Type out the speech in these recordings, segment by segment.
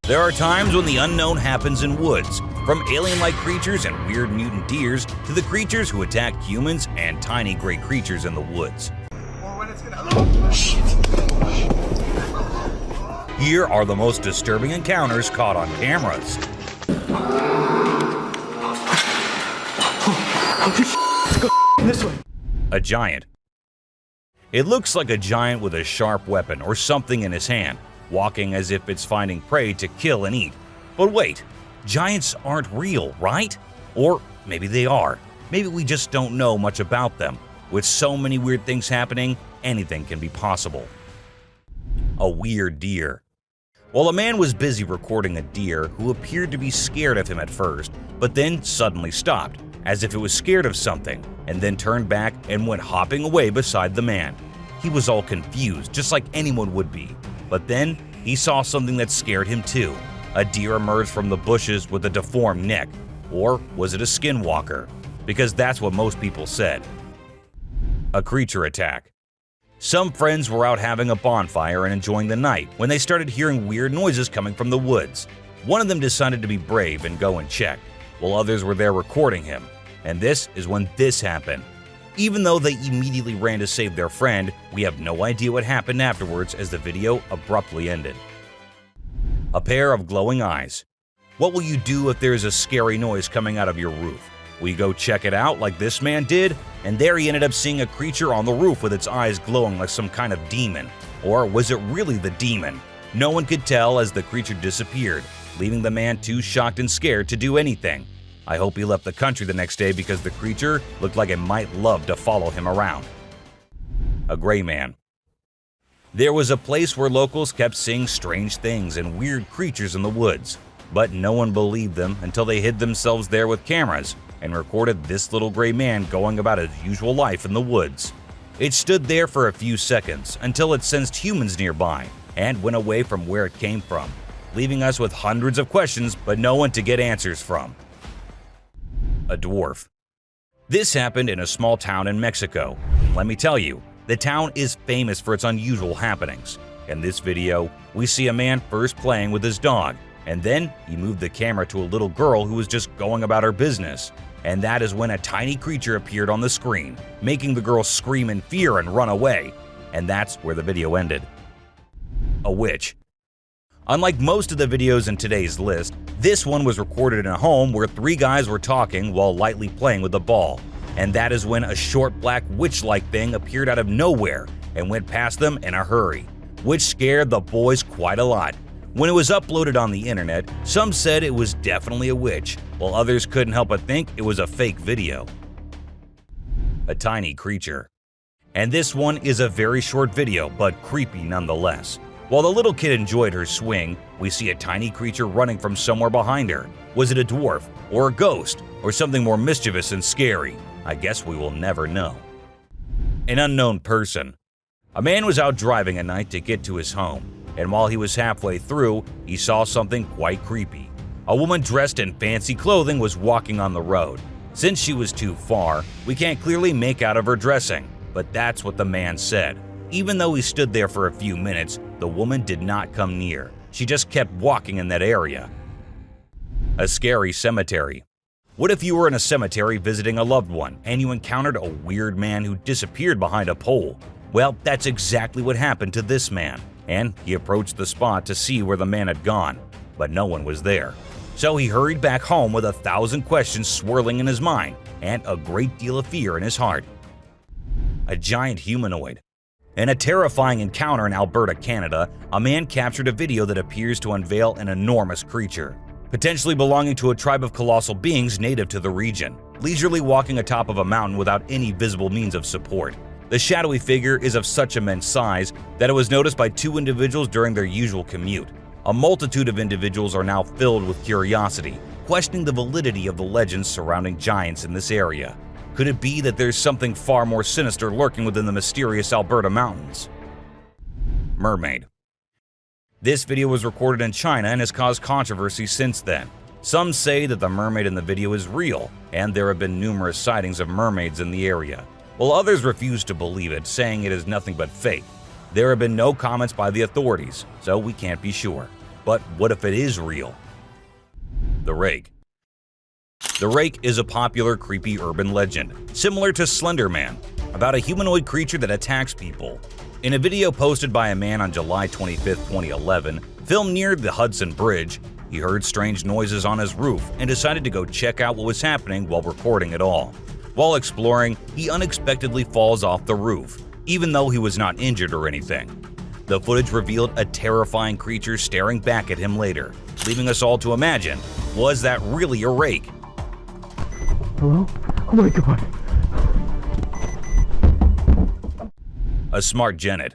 There are times when the unknown happens in woods, from alien-like creatures and weird mutant deers to the creatures who attack humans and tiny gray creatures in the woods. Here are the most disturbing encounters caught on cameras. This way. A giant. It looks like a giant with a sharp weapon or something in his hand, walking as if it's finding prey to kill and eat. But wait, giants aren't real, right? Or maybe they are. Maybe we just don't know much about them. With so many weird things happening, anything can be possible. A weird deer. Well, a man was busy recording a deer who appeared to be scared of him at first, but then suddenly stopped, as if it was scared of something, and then turned back and went hopping away beside the man. He was all confused, just like anyone would be. But then he saw something that scared him too. A deer emerged from the bushes with a deformed neck. Or was it a skinwalker? Because that's what most people said. A creature attack. Some friends were out having a bonfire and enjoying the night when they started hearing weird noises coming from the woods. One of them decided to be brave and go and check, while others were there recording him. And this is when this happened. Even though they immediately ran to save their friend, we have no idea what happened afterwards as the video abruptly ended. A pair of glowing eyes. What will you do if there is a scary noise coming out of your roof? Will you go check it out like this man did? And there he ended up seeing a creature on the roof with its eyes glowing like some kind of demon. Or was it really the demon? No one could tell as the creature disappeared, leaving the man too shocked and scared to do anything. I hope he left the country the next day because the creature looked like it might love to follow him around. A gray man. There was a place where locals kept seeing strange things and weird creatures in the woods, but no one believed them until they hid themselves there with cameras and recorded this little gray man going about his usual life in the woods. It stood there for a few seconds until it sensed humans nearby and went away from where it came from, leaving us with hundreds of questions but no one to get answers from. A dwarf. This happened in a small town in Mexico. Let me tell you, the town is famous for its unusual happenings. In this video, we see a man first playing with his dog, and then he moved the camera to a little girl who was just going about her business. And that is when a tiny creature appeared on the screen, making the girl scream in fear and run away. And that's where the video ended. A witch. Unlike most of the videos in today's list, this one was recorded in a home where three guys were talking while lightly playing with a ball. And that is when a short black witch-like thing appeared out of nowhere and went past them in a hurry, which scared the boys quite a lot. When it was uploaded on the internet, some said it was definitely a witch, while others couldn't help but think it was a fake video. A tiny creature. And this one is a very short video, but creepy nonetheless. While the little kid enjoyed her swing, we see a tiny creature running from somewhere behind her. Was it a dwarf, or a ghost, or something more mischievous and scary? I guess we will never know. An unknown person. A man was out driving at night to get to his home, and while he was halfway through, he saw something quite creepy. A woman dressed in fancy clothing was walking on the road. Since she was too far, we can't clearly make out of her dressing, but that's what the man said. Even though he stood there for a few minutes, the woman did not come near. She just kept walking in that area. A scary cemetery. What if you were in a cemetery visiting a loved one and you encountered a weird man who disappeared behind a pole? Well, that's exactly what happened to this man, and he approached the spot to see where the man had gone, but no one was there. So he hurried back home with 1,000 questions swirling in his mind and a great deal of fear in his heart. A giant humanoid. In a terrifying encounter in Alberta, Canada, a man captured a video that appears to unveil an enormous creature, potentially belonging to a tribe of colossal beings native to the region, leisurely walking atop of a mountain without any visible means of support. The shadowy figure is of such immense size that it was noticed by two individuals during their usual commute. A multitude of individuals are now filled with curiosity, questioning the validity of the legends surrounding giants in this area. Could it be that there's something far more sinister lurking within the mysterious Alberta mountains? Mermaid. This video was recorded in China and has caused controversy since then. Some say that the mermaid in the video is real, and there have been numerous sightings of mermaids in the area, while others refuse to believe it, saying it is nothing but fake. There have been no comments by the authorities, so we can't be sure. But what if it is real? The Rake. The Rake is a popular creepy urban legend, similar to Slender Man, about a humanoid creature that attacks people. In a video posted by a man on July 25, 2011, filmed near the Hudson Bridge, he heard strange noises on his roof and decided to go check out what was happening while recording it all. While exploring, he unexpectedly falls off the roof, even though he was not injured or anything. The footage revealed a terrifying creature staring back at him later, leaving us all to imagine, was that really a rake? Hello? Oh my god. A smart Genet.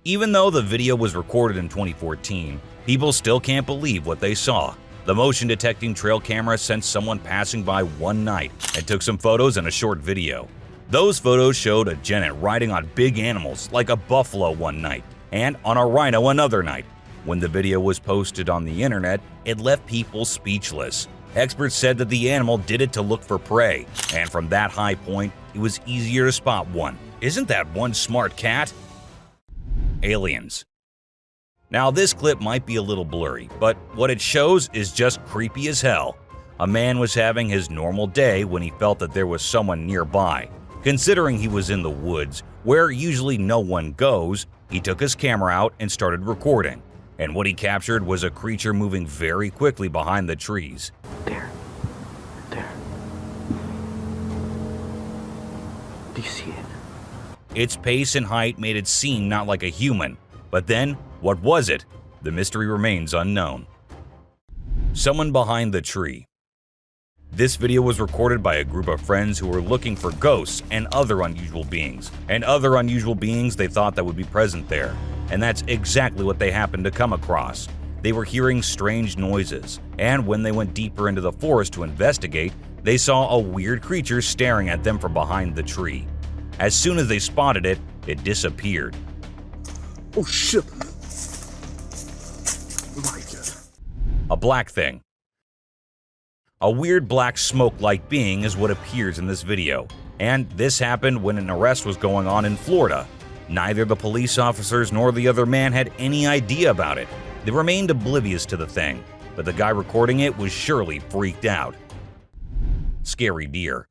Even though the video was recorded in 2014, people still can't believe what they saw. The motion detecting trail camera sensed someone passing by one night and took some photos and a short video. Those photos showed a Genet riding on big animals like a buffalo one night and on a rhino another night. When the video was posted on the internet, it left people speechless. Experts said that the animal did it to look for prey, and from that high point, it was easier to spot one. Isn't that one smart cat? Aliens. Now this clip might be a little blurry, but what it shows is just creepy as hell. A man was having his normal day when he felt that there was someone nearby. Considering he was in the woods, where usually no one goes, he took his camera out and started recording. And what he captured was a creature moving very quickly behind the trees. There. Do you see it? Its pace and height made it seem not like a human. But then, what was it? The mystery remains unknown. Someone behind the tree. This video was recorded by a group of friends who were looking for ghosts and other unusual beings. They thought that would be present there. And that's exactly what they happened to come across. They were hearing strange noises, and when they went deeper into the forest to investigate, they saw a weird creature staring at them from behind the tree. As soon as they spotted it, it disappeared. Oh shit! My god. A black thing. A weird black smoke-like being is what appears in this video, and this happened when an arrest was going on in Florida. Neither the police officers nor the other man had any idea about it. They remained oblivious to the thing, but the guy recording it was surely freaked out. Scary deer.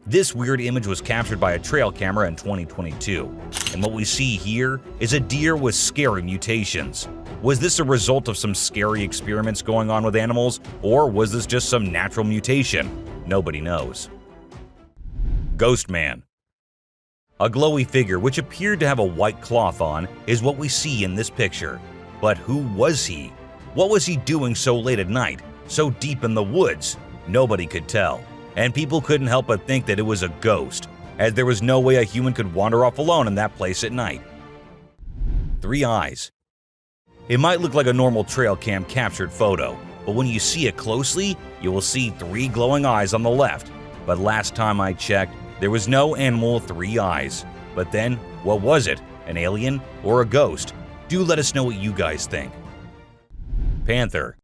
This weird image was captured by a trail camera in 2022, and what we see here is a deer with scary mutations. Was this a result of some scary experiments going on with animals, or was this just some natural mutation? Nobody knows. Ghost Man. A glowy figure which appeared to have a white cloth on is what we see in this picture. But who was he? What was he doing so late at night, so deep in the woods? Nobody could tell. And people couldn't help but think that it was a ghost, as there was no way a human could wander off alone in that place at night. 3 eyes. It might look like a normal trail cam captured photo, but when you see it closely, you will see 3 glowing eyes on the left. But last time I checked, there was no animal with 3 eyes. But then, what was it? An alien or a ghost? Do let us know what you guys think. Panther.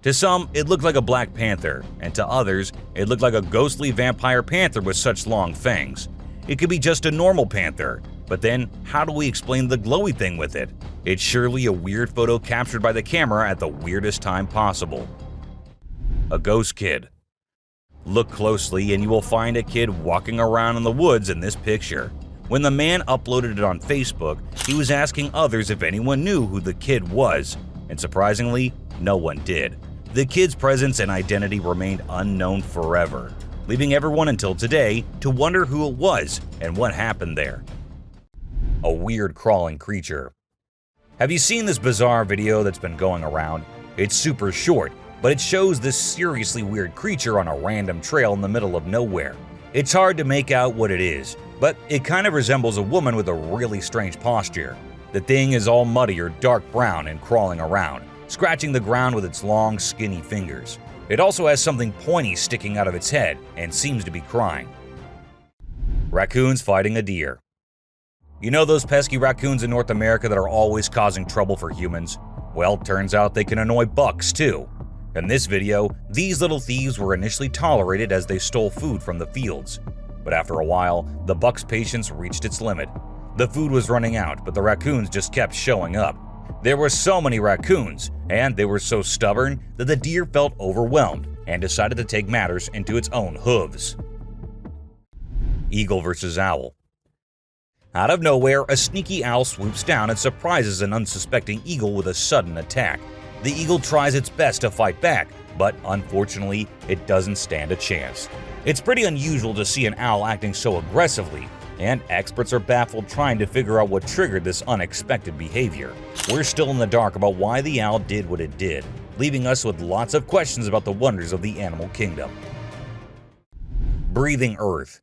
To some, it looked like a black panther, and to others, it looked like a ghostly vampire panther with such long fangs. It could be just a normal panther, but then how do we explain the glowy thing with it? It's surely a weird photo captured by the camera at the weirdest time possible. A ghost kid. Look closely and you will find a kid walking around in the woods in this picture. When the man uploaded it on Facebook, he was asking others if anyone knew who the kid was, and surprisingly, no one did. The kid's presence and identity remained unknown forever, leaving everyone until today to wonder who it was and what happened there. A weird crawling creature. Have you seen this bizarre video that's been going around? It's super short, but it shows this seriously weird creature on a random trail in the middle of nowhere. It's hard to make out what it is, but it kind of resembles a woman with a really strange posture. The thing is all muddy or dark brown and crawling around, scratching the ground with its long, skinny fingers. It also has something pointy sticking out of its head and seems to be crying. Raccoons fighting a deer. You know those pesky raccoons in North America that are always causing trouble for humans? Well, turns out they can annoy bucks too. In this video, these little thieves were initially tolerated as they stole food from the fields. But after a while, the buck's patience reached its limit. The food was running out, but the raccoons just kept showing up. There were so many raccoons, and they were so stubborn that the deer felt overwhelmed and decided to take matters into its own hooves. Eagle versus owl. Out of nowhere, a sneaky owl swoops down and surprises an unsuspecting eagle with a sudden attack. The eagle tries its best to fight back, but unfortunately, it doesn't stand a chance. It's pretty unusual to see an owl acting so aggressively, and experts are baffled trying to figure out what triggered this unexpected behavior. We're still in the dark about why the owl did what it did, leaving us with lots of questions about the wonders of the animal kingdom. Breathing Earth.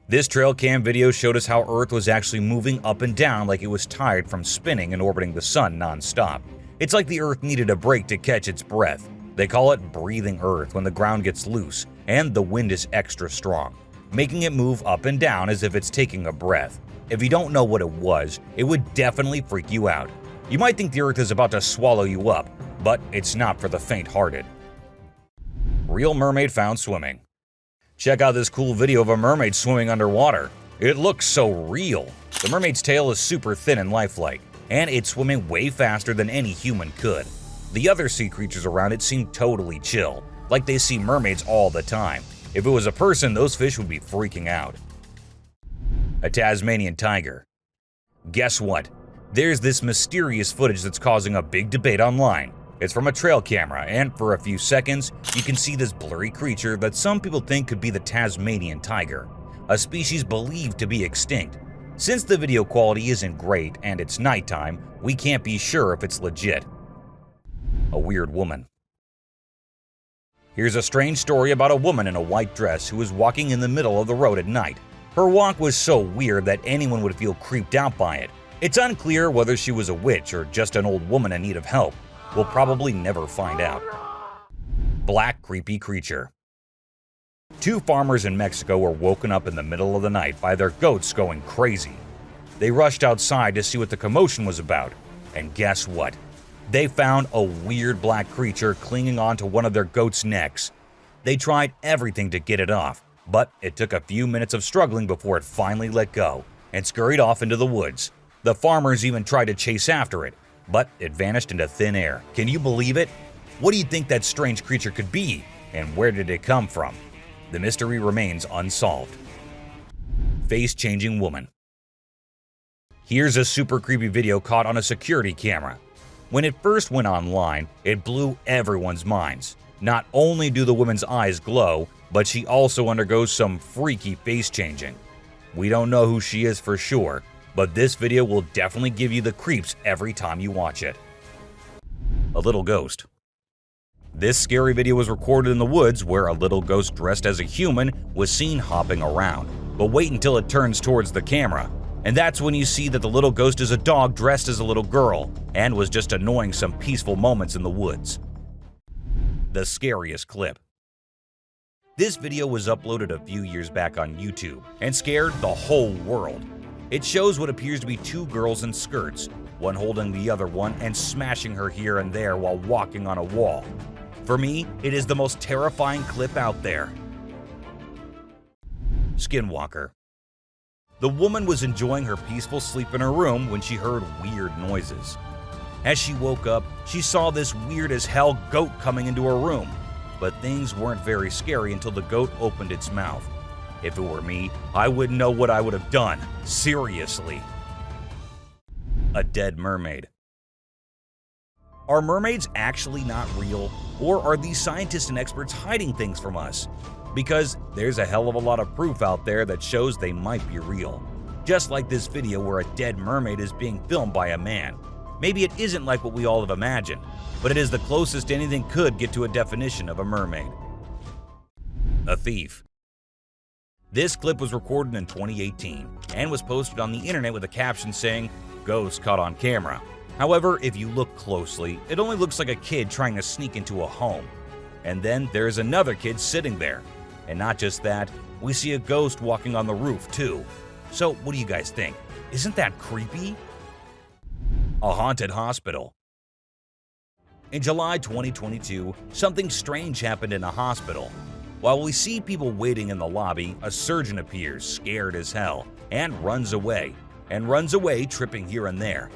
This trail cam video showed us how Earth was actually moving up and down like it was tired from spinning and orbiting the sun non-stop. It's like the Earth needed a break to catch its breath. They call it breathing Earth when the ground gets loose and the wind is extra strong, making it move up and down as if it's taking a breath. If you don't know what it was, it would definitely freak you out. You might think the Earth is about to swallow you up, but it's not for the faint-hearted. Real mermaid found swimming. Check out this cool video of a mermaid swimming underwater. It looks so real. The mermaid's tail is super thin and lifelike, and it's swimming way faster than any human could. The other sea creatures around it seem totally chill, like they see mermaids all the time. If it was a person, those fish would be freaking out. A Tasmanian tiger. Guess what? There's this mysterious footage that's causing a big debate online. It's from a trail camera, and for a few seconds, you can see this blurry creature that some people think could be the Tasmanian tiger, a species believed to be extinct. Since the video quality isn't great and it's nighttime, we can't be sure if it's legit. A weird woman. Here's a strange story about a woman in a white dress who was walking in the middle of the road at night. Her walk was so weird that anyone would feel creeped out by it. It's unclear whether she was a witch or just an old woman in need of help. We'll probably never find out. Black creepy creature. Two farmers in Mexico were woken up in the middle of the night by their goats going crazy. They rushed outside to see what the commotion was about, and guess what? They found a weird black creature clinging onto one of their goats' necks. They tried everything to get it off, but it took a few minutes of struggling before it finally let go and scurried off into the woods. The farmers even tried to chase after it, but it vanished into thin air. Can you believe it? What do you think that strange creature could be, and where did it come from? The mystery remains unsolved. Face-changing woman. Here's a super creepy video caught on a security camera. When it first went online, it blew everyone's minds. Not only do the woman's eyes glow, but she also undergoes some freaky face changing. We don't know who she is for sure, but this video will definitely give you the creeps every time you watch it. A little ghost. This scary video was recorded in the woods where a little ghost dressed as a human was seen hopping around. But wait until it turns towards the camera. And that's when you see that the little ghost is a dog dressed as a little girl and was just annoying some peaceful moments in the woods. The scariest clip. This video was uploaded a few years back on YouTube and scared the whole world. It shows what appears to be two girls in skirts, one holding the other one and smashing her here and there while walking on a wall. For me, it is the most terrifying clip out there. Skinwalker. The woman was enjoying her peaceful sleep in her room when she heard weird noises. As she woke up, she saw this weird as hell goat coming into her room. But things weren't very scary until the goat opened its mouth. If it were me, I wouldn't know what I would have done. Seriously. A dead mermaid. Are mermaids actually not real? Or are these scientists and experts hiding things from us? Because there's a hell of a lot of proof out there that shows they might be real. Just like this video where a dead mermaid is being filmed by a man. Maybe it isn't like what we all have imagined, but it is the closest anything could get to a definition of a mermaid. A thief. This clip was recorded in 2018 and was posted on the internet with a caption saying, "Ghost caught on camera." However, if you look closely, it only looks like a kid trying to sneak into a home. And then there's another kid sitting there. And not just that, we see a ghost walking on the roof too. So what do you guys think? Isn't that creepy? A haunted hospital. In July 2022, something strange happened in a hospital. While we see people waiting in the lobby, a surgeon appears, scared as hell, and runs away, and runs away, tripping here and there.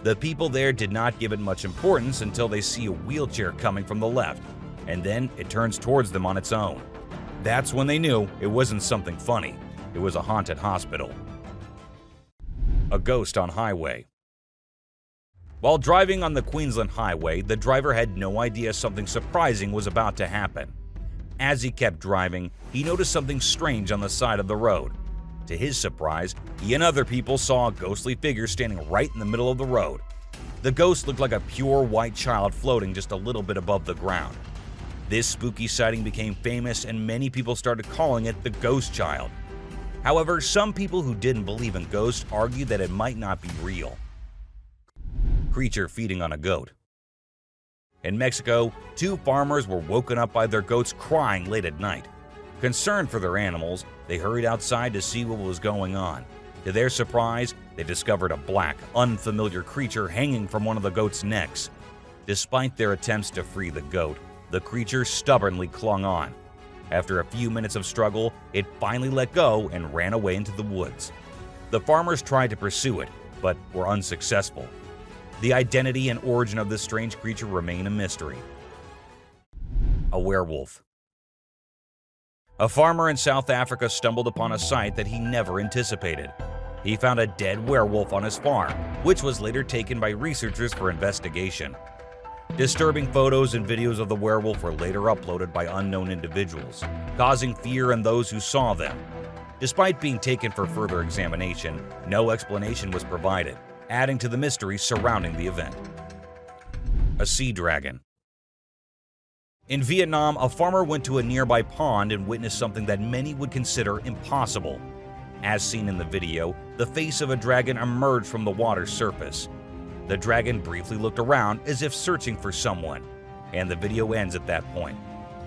The people there did not give it much importance until they see a wheelchair coming from the left, and then it turns towards them on its own. That's when they knew it wasn't something funny. It was a haunted hospital. A ghost on highway. While driving on the Queensland Highway, the driver had no idea something surprising was about to happen. As he kept driving, he noticed something strange on the side of the road. To his surprise, he and other people saw a ghostly figure standing right in the middle of the road. The ghost looked like a pure white child floating just a little bit above the ground. This spooky sighting became famous, and many people started calling it the Ghost Child. However, some people who didn't believe in ghosts argued that it might not be real. Creature feeding on a goat. In Mexico, 2 farmers were woken up by their goats crying late at night. Concerned for their animals, they hurried outside to see what was going on. To their surprise, they discovered a black, unfamiliar creature hanging from one of the goats' necks. Despite their attempts to free the goat, the creature stubbornly clung on. After a few minutes of struggle, it finally let go and ran away into the woods. The farmers tried to pursue it, but were unsuccessful. The identity and origin of this strange creature remain a mystery. A werewolf. A farmer in South Africa stumbled upon a sight that he never anticipated. He found a dead werewolf on his farm, which was later taken by researchers for investigation. Disturbing photos and videos of the werewolf were later uploaded by unknown individuals, causing fear in those who saw them. Despite being taken for further examination, no explanation was provided, adding to the mystery surrounding the event. A sea dragon. In Vietnam, a farmer went to a nearby pond and witnessed something that many would consider impossible. As seen in the video, the face of a dragon emerged from the water's surface. The dragon briefly looked around as if searching for someone, and the video ends at that point.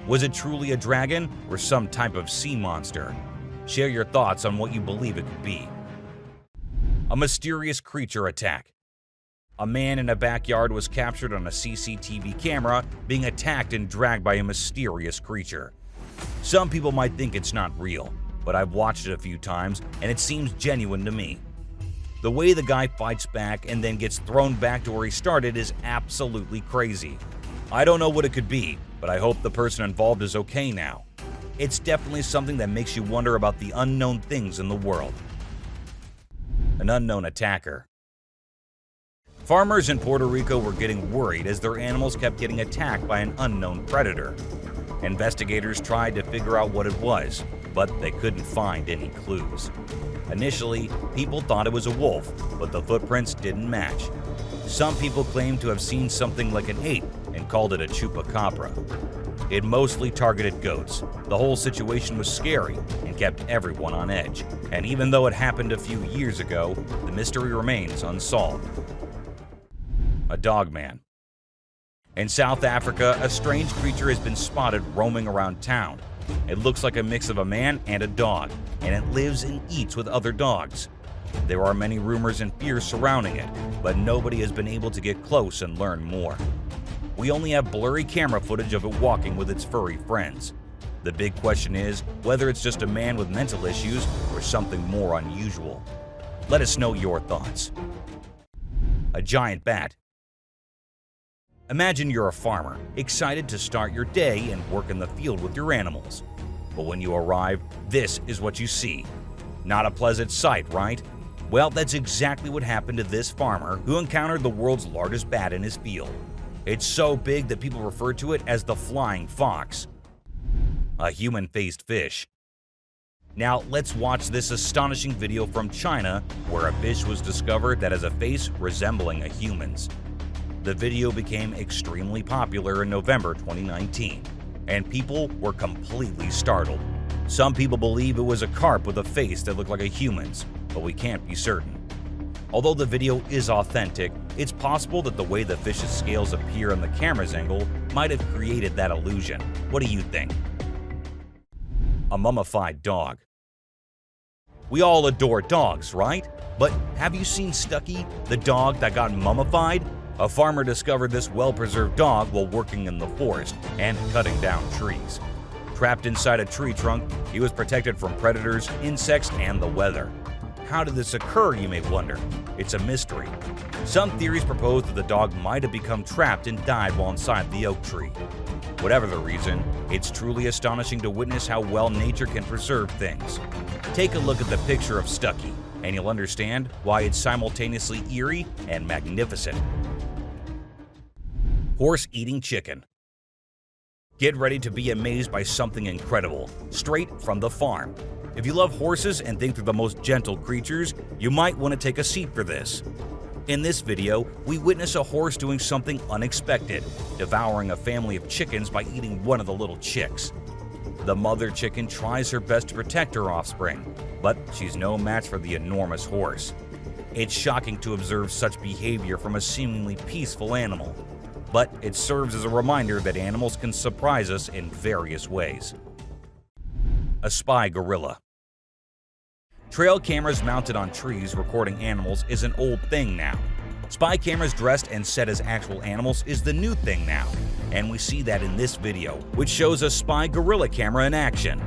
Was it truly a dragon or some type of sea monster? Share your thoughts on what you believe it could be. A mysterious creature attack. A man in a backyard was captured on a CCTV camera being attacked and dragged by a mysterious creature. Some people might think it's not real, but I've watched it a few times and it seems genuine to me. The way the guy fights back and then gets thrown back to where he started is absolutely crazy. I don't know what it could be, but I hope the person involved is okay now. It's definitely something that makes you wonder about the unknown things in the world. An unknown attacker. Farmers in Puerto Rico were getting worried as their animals kept getting attacked by an unknown predator. Investigators tried to figure out what it was, but they couldn't find any clues. Initially, people thought it was a wolf, but the footprints didn't match. Some people claimed to have seen something like an ape and called it a chupacabra. It mostly targeted goats. The whole situation was scary and kept everyone on edge. And even though it happened a few years ago, the mystery remains unsolved. A dogman. In South Africa, a strange creature has been spotted roaming around town. It looks like a mix of a man and a dog, and it lives and eats with other dogs. There are many rumors and fears surrounding it, but nobody has been able to get close and learn more. We only have blurry camera footage of it walking with its furry friends. The big question is whether it's just a man with mental issues or something more unusual. Let us know your thoughts. A giant bat. Imagine you're a farmer, excited to start your day and work in the field with your animals. But when you arrive, this is what you see. Not a pleasant sight, right? Well, that's exactly what happened to this farmer who encountered the world's largest bat in his field. It's so big that people refer to it as the flying fox. A human-faced fish. Now let's watch this astonishing video from China where a fish was discovered that has a face resembling a human's. The video became extremely popular in November 2019, and people were completely startled. Some people believe it was a carp with a face that looked like a human's, but we can't be certain. Although the video is authentic, it's possible that the way the fish's scales appear on the camera's angle might have created that illusion. What do you think? A mummified dog. We all adore dogs, right? But have you seen Stucky, the dog that got mummified? A farmer discovered this well-preserved dog while working in the forest and cutting down trees. Trapped inside a tree trunk, he was protected from predators, insects, and the weather. How did this occur, you may wonder? It's a mystery. Some theories propose that the dog might have become trapped and died while inside the oak tree. Whatever the reason, it's truly astonishing to witness how well nature can preserve things. Take a look at the picture of Stucky, and you'll understand why it's simultaneously eerie and magnificent. Horse eating chicken. Get ready to be amazed by something incredible, straight from the farm. If you love horses and think they're the most gentle creatures, you might want to take a seat for this. In this video, we witness a horse doing something unexpected, devouring a family of chickens by eating one of the little chicks. The mother chicken tries her best to protect her offspring, but she's no match for the enormous horse. It's shocking to observe such behavior from a seemingly peaceful animal, but it serves as a reminder that animals can surprise us in various ways. A spy gorilla. Trail cameras mounted on trees recording animals is an old thing now. Spy cameras dressed and set as actual animals is the new thing now, and we see that in this video, which shows a spy gorilla camera in action.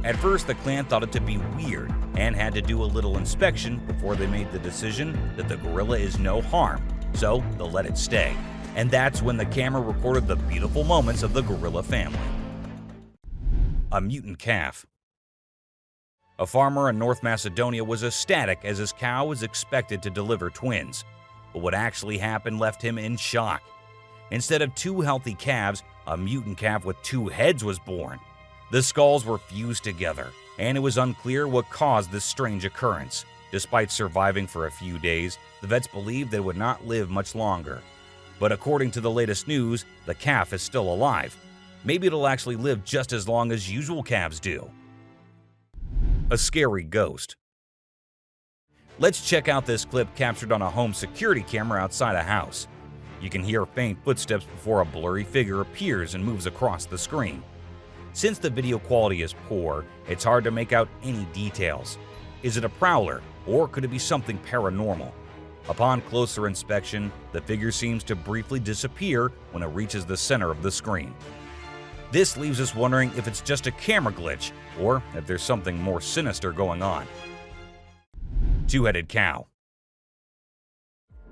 At first, the clan thought it to be weird and had to do a little inspection before they made the decision that the gorilla is no harm, so they'll let it stay. And that's when the camera recorded the beautiful moments of the gorilla family. A mutant calf. A farmer in North Macedonia was ecstatic as his cow was expected to deliver twins. But what actually happened left him in shock. Instead of 2 healthy calves, a mutant calf with 2 heads was born. The skulls were fused together, and it was unclear what caused this strange occurrence. Despite surviving for a few days, the vets believed that it would not live much longer. But according to the latest news, the calf is still alive. Maybe it'll actually live just as long as usual calves do. A scary ghost. Let's check out this clip captured on a home security camera outside a house. You can hear faint footsteps before a blurry figure appears and moves across the screen. Since the video quality is poor, it's hard to make out any details. Is it a prowler, or could it be something paranormal? Upon closer inspection, the figure seems to briefly disappear when it reaches the center of the screen. This leaves us wondering if it's just a camera glitch, or if there's something more sinister going on. Two-headed cow.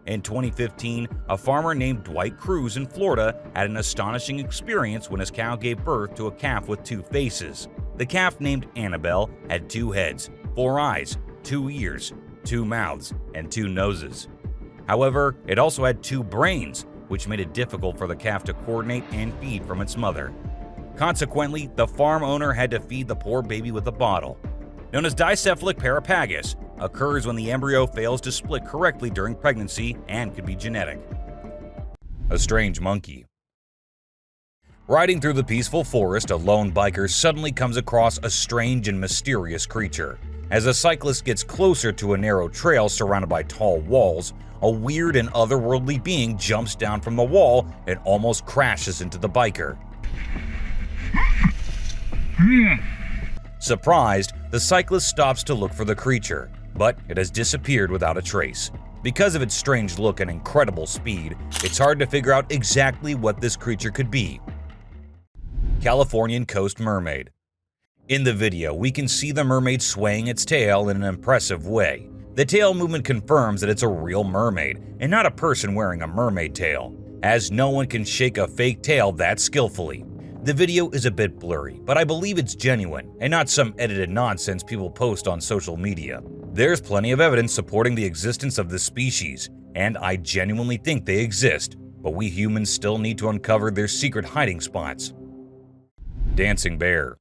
In 2015, a farmer named Dwight Cruz in Florida had an astonishing experience when his cow gave birth to a calf with 2 faces. The calf, named Annabelle, had 2 heads, 4 eyes, 2 ears, 2 mouths, and 2 noses. However, it also had 2 brains, which made it difficult for the calf to coordinate and feed from its mother. Consequently, the farm owner had to feed the poor baby with a bottle. Known as dicephalic parapagus, occurs when the embryo fails to split correctly during pregnancy and could be genetic. A strange monkey. Riding through the peaceful forest, a lone biker suddenly comes across a strange and mysterious creature. As a cyclist gets closer to a narrow trail surrounded by tall walls, a weird and otherworldly being jumps down from the wall and almost crashes into the biker. Surprised, the cyclist stops to look for the creature, but it has disappeared without a trace. Because of its strange look and incredible speed, it's hard to figure out exactly what this creature could be. Californian coast mermaid. In the video, we can see the mermaid swaying its tail in an impressive way. The tail movement confirms that it's a real mermaid, and not a person wearing a mermaid tail, as no one can shake a fake tail that skillfully. The video is a bit blurry, but I believe it's genuine, and not some edited nonsense people post on social media. There's plenty of evidence supporting the existence of this species, and I genuinely think they exist, but we humans still need to uncover their secret hiding spots. Dancing bear.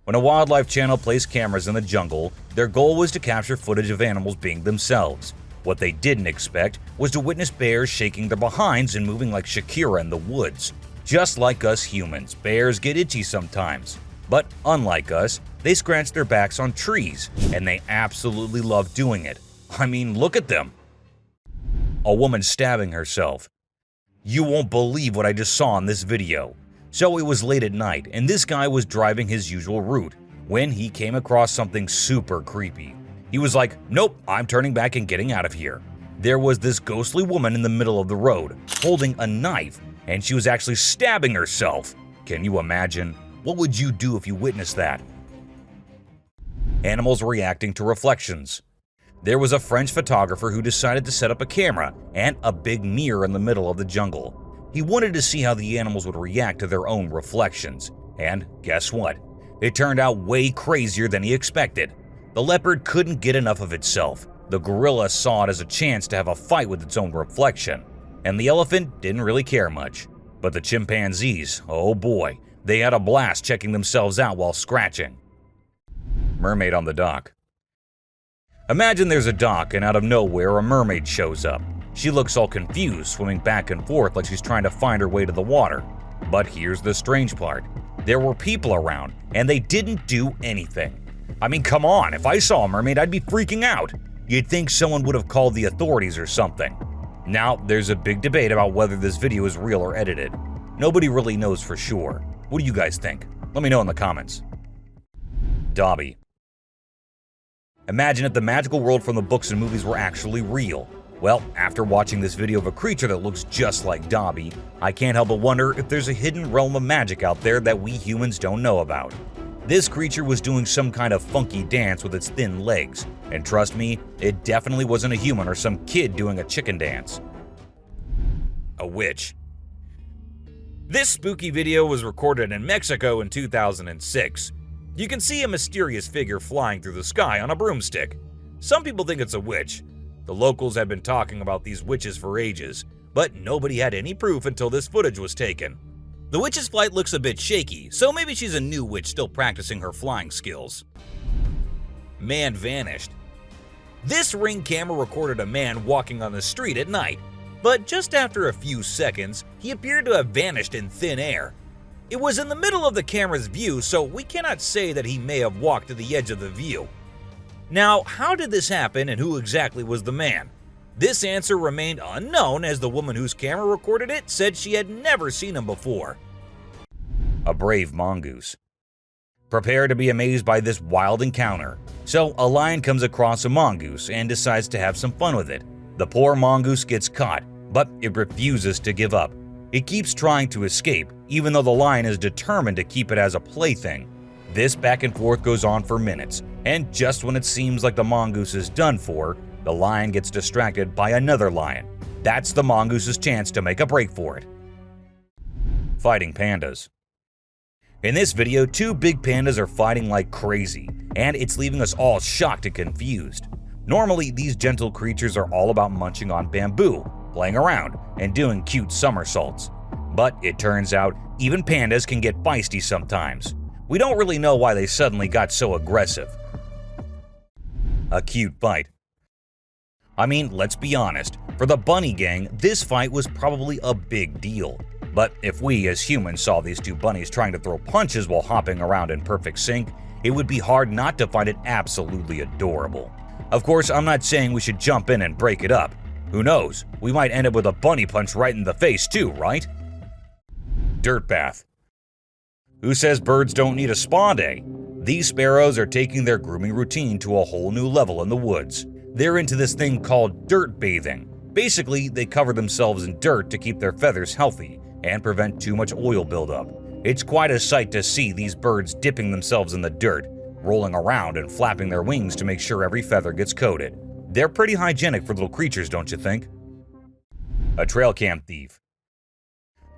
When a wildlife channel placed cameras in the jungle, their goal was to capture footage of animals being themselves. What they didn't expect was to witness bears shaking their behinds and moving like Shakira in the woods. Just like us humans, bears get itchy sometimes. But unlike us, they scratch their backs on trees, and they absolutely love doing it. I mean, look at them. A woman stabbing herself. You won't believe what I just saw in this video. So it was late at night, and this guy was driving his usual route when he came across something super creepy. He was like, nope, I'm turning back and getting out of here. There was this ghostly woman in the middle of the road, holding a knife, and she was actually stabbing herself. Can you imagine? What would you do if you witnessed that? animals reacting to reflections. There was a French photographer who decided to set up a camera and a big mirror in the middle of the jungle. He wanted to see how the animals would react to their own reflections. And guess what? It turned out way crazier than he expected. The leopard couldn't get enough of itself. The gorilla saw it as a chance to have a fight with its own reflection. And the elephant didn't really care much. But the chimpanzees, oh boy, they had a blast checking themselves out while scratching. Mermaid on the dock. Imagine there's a dock and out of nowhere a mermaid shows up. She looks all confused, swimming back and forth like she's trying to find her way to the water. But here's the strange part. There were people around, and they didn't do anything. I mean, come on, if I saw a mermaid, I'd be freaking out. You'd think someone would have called the authorities or something. Now, there's a big debate about whether this video is real or edited. Nobody really knows for sure. What do you guys think? Let me know in the comments. Dobby. Imagine if the magical world from the books and movies were actually real. Well, after watching this video of a creature that looks just like Dobby, I can't help but wonder if there's a hidden realm of magic out there that we humans don't know about. This creature was doing some kind of funky dance with its thin legs, and trust me, it definitely wasn't a human or some kid doing a chicken dance. A witch. This spooky video was recorded in Mexico in 2006. You can see a mysterious figure flying through the sky on a broomstick. Some people think it's a witch. The locals had been talking about these witches for ages, but nobody had any proof until this footage was taken. The witch's flight looks a bit shaky, so maybe she's a new witch still practicing her flying skills. Man vanished. This Ring camera recorded a man walking on the street at night, but just after a few seconds, he appeared to have vanished in thin air. It was in the middle of the camera's view, so we cannot say that he may have walked to the edge of the view. Now, how did this happen and who exactly was the man? This answer remained unknown as the woman whose camera recorded it said she had never seen him before. A brave mongoose. Prepare to be amazed by this wild encounter. So, a lion comes across a mongoose and decides to have some fun with it. The poor mongoose gets caught, but it refuses to give up. It keeps trying to escape, even though the lion is determined to keep it as a plaything. This back and forth goes on for minutes, and just when it seems like the mongoose is done for, the lion gets distracted by another lion. That's the mongoose's chance to make a break for it. Fighting pandas. In this video, two big pandas are fighting like crazy, and it's leaving us all shocked and confused. Normally, these gentle creatures are all about munching on bamboo, playing around, and doing cute somersaults. But it turns out, even pandas can get feisty sometimes. We don't really know why they suddenly got so aggressive. A cute fight. I mean, let's be honest, for the bunny gang, this fight was probably a big deal. But if we as humans saw these two bunnies trying to throw punches while hopping around in perfect sync, it would be hard not to find it absolutely adorable. Of course, I'm not saying we should jump in and break it up. Who knows, we might end up with a bunny punch right in the face too, right? Dirt bath. Who says birds don't need a spa day? These sparrows are taking their grooming routine to a whole new level in the woods. They're into this thing called dirt bathing. Basically, they cover themselves in dirt to keep their feathers healthy and prevent too much oil buildup. It's quite a sight to see these birds dipping themselves in the dirt, rolling around and flapping their wings to make sure every feather gets coated. They're pretty hygienic for little creatures, don't you think? A trail cam thief.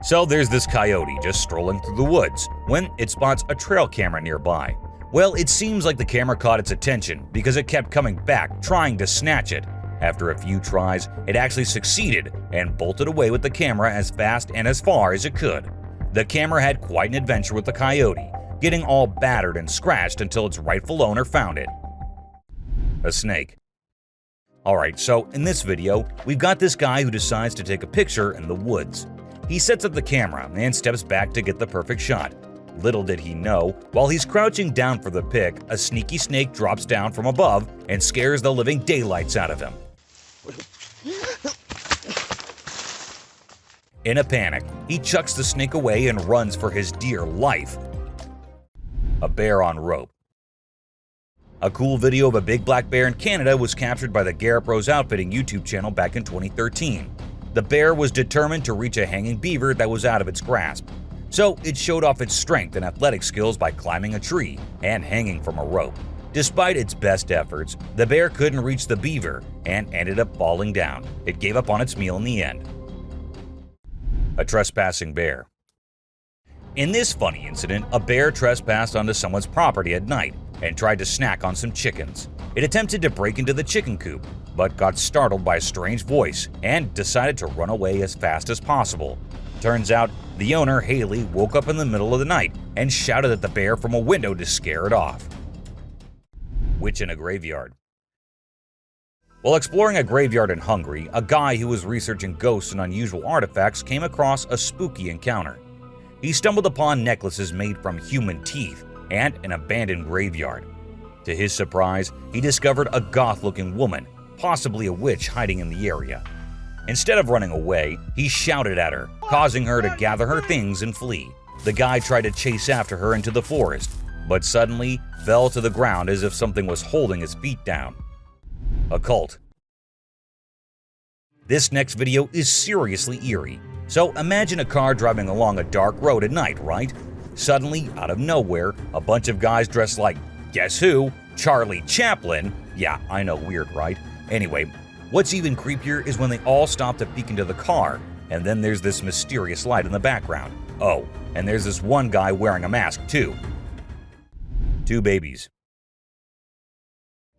So there's this coyote just strolling through the woods when it spots a trail camera nearby. Well, it seems like the camera caught its attention because it kept coming back, trying to snatch it. After a few tries, it actually succeeded and bolted away with the camera as fast and as far as it could. The camera had quite an adventure with the coyote, getting all battered and scratched until its rightful owner found it. A snake. Alright, so in this video, we've got this guy who decides to take a picture in the woods. He sets up the camera and steps back to get the perfect shot. Little did he know, while he's crouching down for the pic, a sneaky snake drops down from above and scares the living daylights out of him. In a panic, he chucks the snake away and runs for his dear life. A bear on rope. A cool video of a big black bear in Canada was captured by the Garrett Bros Outfitting YouTube channel back in 2013. The bear was determined to reach a hanging beaver that was out of its grasp. So it showed off its strength and athletic skills by climbing a tree and hanging from a rope. Despite its best efforts, the bear couldn't reach the beaver and ended up falling down. It gave up on its meal in the end. A trespassing bear. In this funny incident, a bear trespassed onto someone's property at night and tried to snack on some chickens. It attempted to break into the chicken coop, but got startled by a strange voice and decided to run away as fast as possible. Turns out, the owner, Haley, woke up in the middle of the night and shouted at the bear from a window to scare it off. Witch in a graveyard. While exploring a graveyard in Hungary, a guy who was researching ghosts and unusual artifacts came across a spooky encounter. He stumbled upon necklaces made from human teeth and an abandoned graveyard. To his surprise, he discovered a goth-looking woman, possibly a witch, hiding in the area. Instead of running away, he shouted at her, causing her to gather her things and flee. The guy tried to chase after her into the forest, but suddenly fell to the ground as if something was holding his feet down. A cult. This next video is seriously eerie. So imagine a car driving along a dark road at night, right? Suddenly, out of nowhere, a bunch of guys dressed like, guess who? Charlie Chaplin. Yeah, I know, weird, right? Anyway, what's even creepier is when they all stop to peek into the car, and then there's this mysterious light in the background. Oh, and there's this one guy wearing a mask too. Two babies.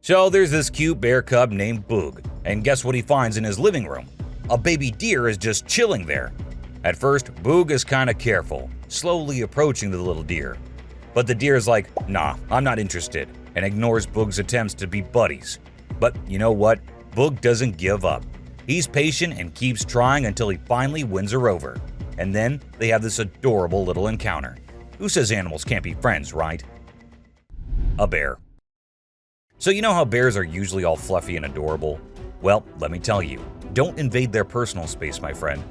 So there's this cute bear cub named Boog, and guess what he finds in his living room? A baby deer is just chilling there. At first, Boog is kinda careful, slowly approaching the little deer. But the deer is like, nah, I'm not interested, and ignores Boog's attempts to be buddies. But you know what? Boog doesn't give up. He's patient and keeps trying until he finally wins her over. And then they have this adorable little encounter. Who says animals can't be friends, right? A bear. So you know how bears are usually all fluffy and adorable? Well, let me tell you, don't invade their personal space, my friend.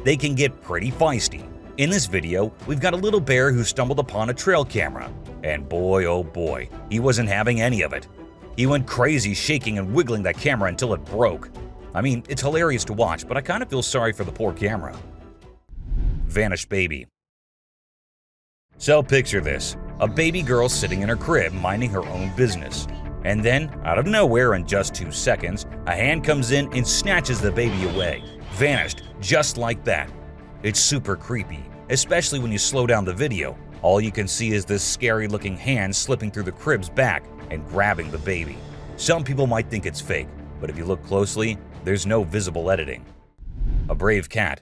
They can get pretty feisty. In this video, we've got a little bear who stumbled upon a trail camera. And boy, oh boy, he wasn't having any of it. He went crazy shaking and wiggling that camera until it broke. I mean, it's hilarious to watch, but I kind of feel sorry for the poor camera. Vanished baby. So picture this, a baby girl sitting in her crib minding her own business. And then, out of nowhere in just 2 seconds, a hand comes in and snatches the baby away. Vanished, just like that. It's super creepy, especially when you slow down the video. All you can see is this scary-looking hand slipping through the crib's back and grabbing the baby. Some people might think it's fake, but if you look closely, there's no visible editing. A brave cat.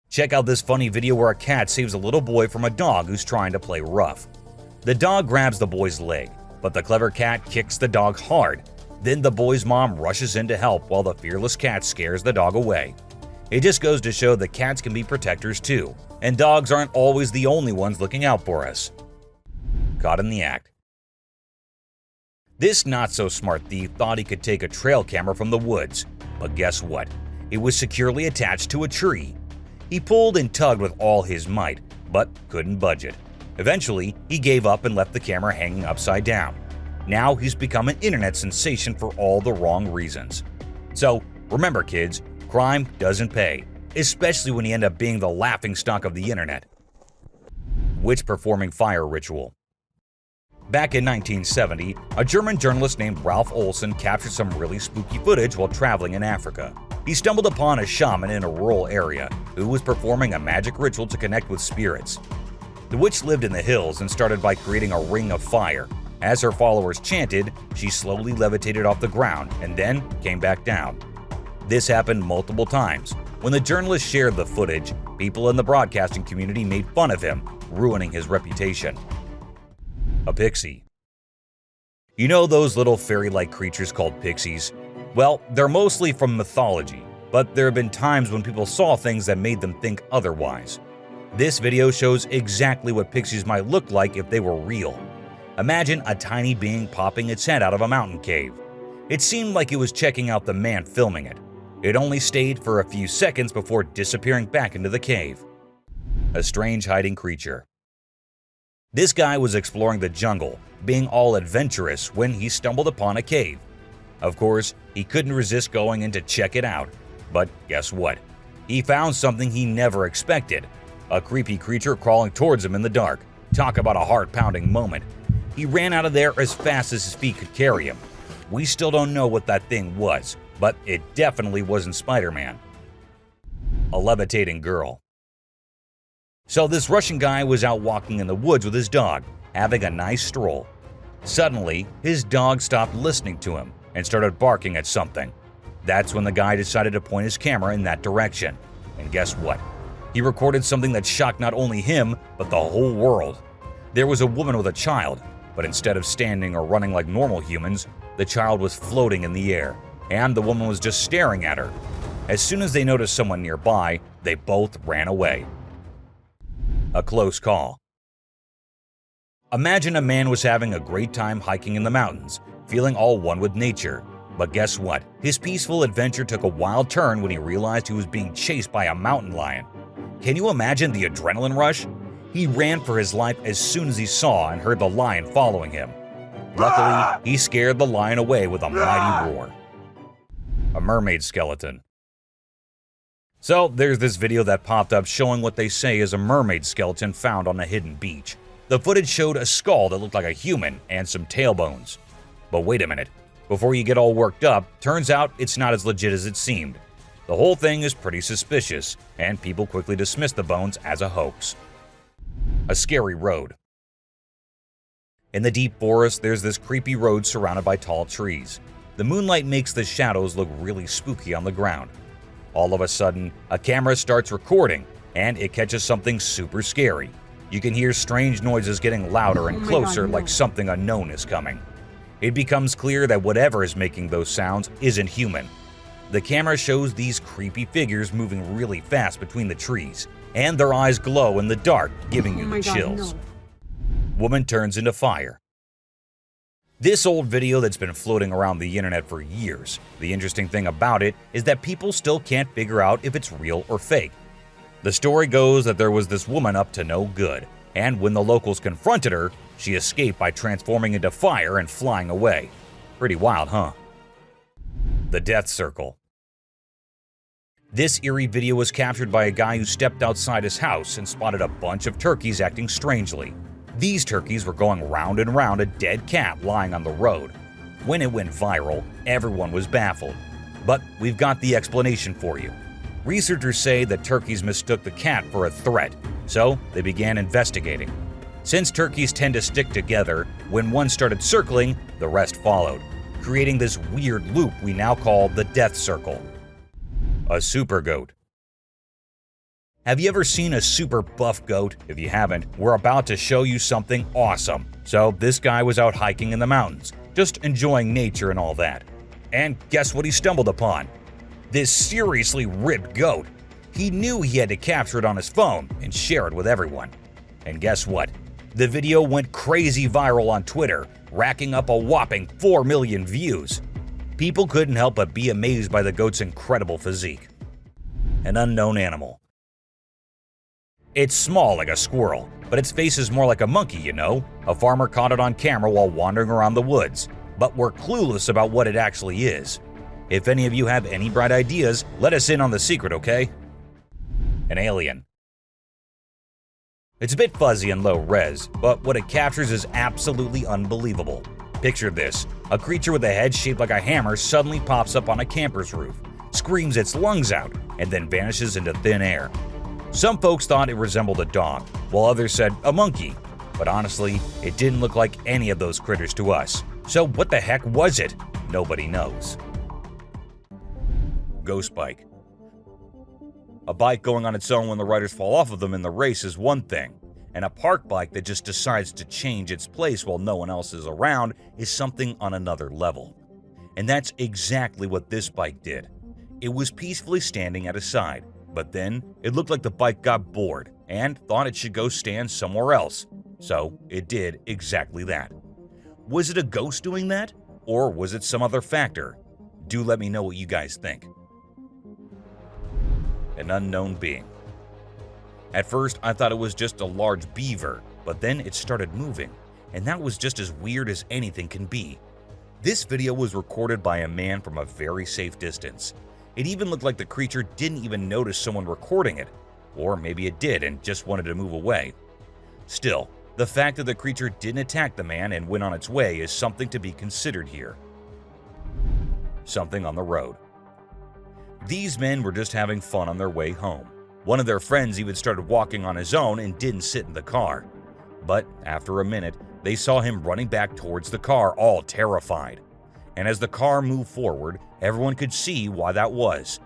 Check out this funny video where a cat saves a little boy from a dog who's trying to play rough. The dog grabs the boy's leg, but the clever cat kicks the dog hard. Then the boy's mom rushes in to help while the fearless cat scares the dog away. It just goes to show that cats can be protectors too, and dogs aren't always the only ones looking out for us. Caught in the act. This not-so-smart thief thought he could take a trail camera from the woods, but guess what? It was securely attached to a tree. He pulled and tugged with all his might, but couldn't budge it. Eventually, he gave up and left the camera hanging upside down. Now he's become an internet sensation for all the wrong reasons. So, remember kids, crime doesn't pay, especially when you end up being the laughingstock of the internet. Witch performing fire ritual. Back in 1970, a German journalist named Ralph Olsen captured some really spooky footage while traveling in Africa. He stumbled upon a shaman in a rural area who was performing a magic ritual to connect with spirits. The witch lived in the hills and started by creating a ring of fire. As her followers chanted, she slowly levitated off the ground and then came back down. This happened multiple times. When the journalist shared the footage, people in the broadcasting community made fun of him, ruining his reputation. A pixie. You know those little fairy-like creatures called pixies? Well, they're mostly from mythology, but there have been times when people saw things that made them think otherwise. This video shows exactly what pixies might look like if they were real. Imagine a tiny being popping its head out of a mountain cave. It seemed like it was checking out the man filming it. It only stayed for a few seconds before disappearing back into the cave. A strange hiding creature. This guy was exploring the jungle, being all adventurous when he stumbled upon a cave. Of course, he couldn't resist going in to check it out. But guess what? He found something he never expected. A creepy creature crawling towards him in the dark. Talk about a heart-pounding moment. He ran out of there as fast as his feet could carry him. We still don't know what that thing was, but it definitely wasn't Spider-Man. A levitating girl. So this Russian guy was out walking in the woods with his dog, having a nice stroll. Suddenly, his dog stopped listening to him and started barking at something. That's when the guy decided to point his camera in that direction. And guess what? He recorded something that shocked not only him, but the whole world. There was a woman with a child, but instead of standing or running like normal humans, the child was floating in the air, and the woman was just staring at her. As soon as they noticed someone nearby, they both ran away. A close call. Imagine a man was having a great time hiking in the mountains, feeling all one with nature. But guess what? His peaceful adventure took a wild turn when he realized he was being chased by a mountain lion. Can you imagine the adrenaline rush? He ran for his life as soon as he saw and heard the lion following him. Luckily, he scared the lion away with a mighty roar. A mermaid skeleton. So there's this video that popped up showing what they say is a mermaid skeleton found on a hidden beach. The footage showed a skull that looked like a human and some tailbones. But wait a minute. Before you get all worked up, turns out it's not as legit as it seemed. The whole thing is pretty suspicious, and people quickly dismiss the bones as a hoax. A scary road. In the deep forest, there's this creepy road surrounded by tall trees. The moonlight makes the shadows look really spooky on the ground. All of a sudden, a camera starts recording, and it catches something super scary. You can hear strange noises getting louder and closer, like something unknown is coming. It becomes clear that whatever is making those sounds isn't human. The camera shows these creepy figures moving really fast between the trees, and their eyes glow in the dark, giving you the chills. Woman turns into fire. This old video that's been floating around the internet for years. The interesting thing about it is that people still can't figure out if it's real or fake. The story goes that there was this woman up to no good, and when the locals confronted her, she escaped by transforming into fire and flying away. Pretty wild, huh? The Death Circle. This eerie video was captured by a guy who stepped outside his house and spotted a bunch of turkeys acting strangely. These turkeys were going round and round a dead cat lying on the road. When it went viral, everyone was baffled. But we've got the explanation for you. Researchers say that turkeys mistook the cat for a threat, so they began investigating. Since turkeys tend to stick together, when one started circling, the rest followed, creating this weird loop we now call the Death Circle. A super goat. Have you ever seen a super buff goat? If you haven't, we're about to show you something awesome. So this guy was out hiking in the mountains, just enjoying nature and all that. And guess what he stumbled upon? This seriously ripped goat. He knew he had to capture it on his phone and share it with everyone. And guess what? The video went crazy viral on Twitter, racking up a whopping 4 million views. People couldn't help but be amazed by the goat's incredible physique. An unknown animal. It's small like a squirrel, but its face is more like a monkey, you know? A farmer caught it on camera while wandering around the woods, but we're clueless about what it actually is. If any of you have any bright ideas, let us in on the secret, okay? An alien. It's a bit fuzzy and low res, but what it captures is absolutely unbelievable. Picture this: a creature with a head shaped like a hammer suddenly pops up on a camper's roof, screams its lungs out, and then vanishes into thin air. Some folks thought it resembled a dog, while others said a monkey. But honestly, it didn't look like any of those critters to us. So what the heck was it? Nobody knows. Ghost bike. A bike going on its own when the riders fall off of them in the race is one thing, and a park bike that just decides to change its place while no one else is around is something on another level. And that's exactly what this bike did. It was peacefully standing at a side, but then it looked like the bike got bored and thought it should go stand somewhere else. So it did exactly that. Was it a ghost doing that? Or was it some other factor? Do let me know what you guys think. An unknown being. At first, I thought it was just a large beaver, but then it started moving, and that was just as weird as anything can be. This video was recorded by a man from a very safe distance. It even looked like the creature didn't even notice someone recording it, or maybe it did and just wanted to move away. Still, The fact that the creature didn't attack the man and went on its way is something to be considered here. Something on the road. These men were just having fun on their way home. One of their friends even started walking on his own and didn't sit in the car. But after a minute, they saw him running back towards the car, all terrified. And as the car moved forward, everyone could see why that was.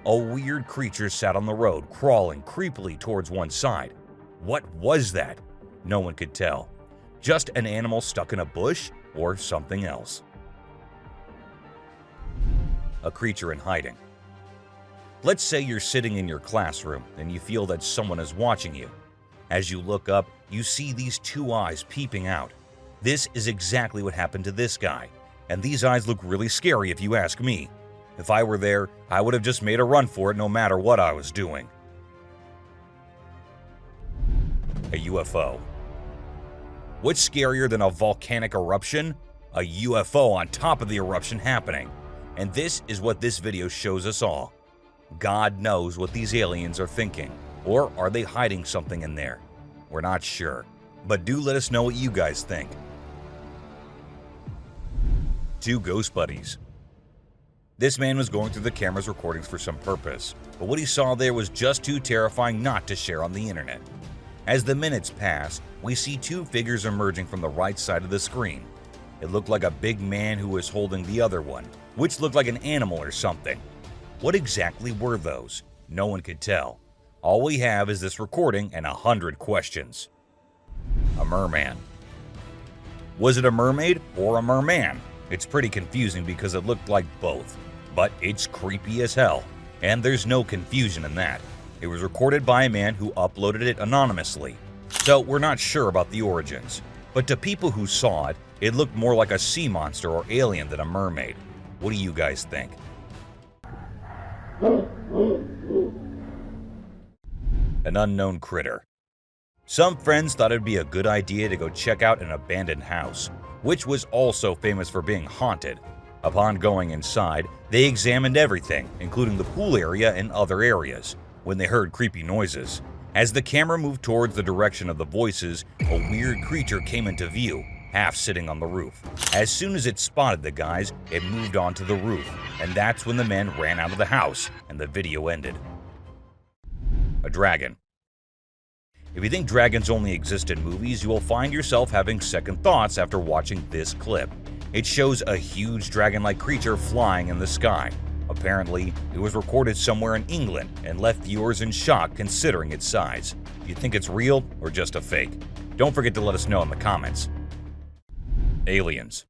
A weird creature sat on the road, crawling creepily towards one side. What was that? No one could tell. Just an animal stuck in a bush or something else. A creature in hiding. Let's say you're sitting in your classroom and you feel that someone is watching you. As you look up, you see these two eyes peeping out. This is exactly what happened to this guy, and these eyes look really scary if you ask me. If I were there, I would have just made a run for it no matter what I was doing. A UFO. What's scarier than a volcanic eruption? A UFO on top of the eruption happening. And this is what this video shows us all. God knows what these aliens are thinking. Or are they hiding something in there? We're not sure. But do let us know what you guys think. Two ghost buddies. This man was going through the camera's recordings for some purpose, but what he saw there was just too terrifying not to share on the internet. As the minutes pass, we see two figures emerging from the right side of the screen. It looked like a big man who was holding the other one, which looked like an animal or something. What exactly were those? No one could tell. All we have is this recording and 100 questions. A merman. Was it a mermaid or a merman? It's pretty confusing because it looked like both, but it's creepy as hell, and there's no confusion in that. It was recorded by a man who uploaded it anonymously, so we're not sure about the origins. But to people who saw it, it looked more like a sea monster or alien than a mermaid. What do you guys think? An unknown critter. Some friends thought it'd be a good idea to go check out an abandoned house, which was also famous for being haunted. Upon going inside, they examined everything, including the pool area and other areas, when they heard creepy noises. As the camera moved towards the direction of the voices, a weird creature came into view, half sitting on the roof. As soon as it spotted the guys, it moved onto the roof, and that's when the men ran out of the house and the video ended. A dragon. If you think dragons only exist in movies, you will find yourself having second thoughts after watching this clip. It shows a huge dragon-like creature flying in the sky. Apparently, it was recorded somewhere in England and left viewers in shock considering its size. Do you think it's real or just a fake? Don't forget to let us know in the comments. Aliens.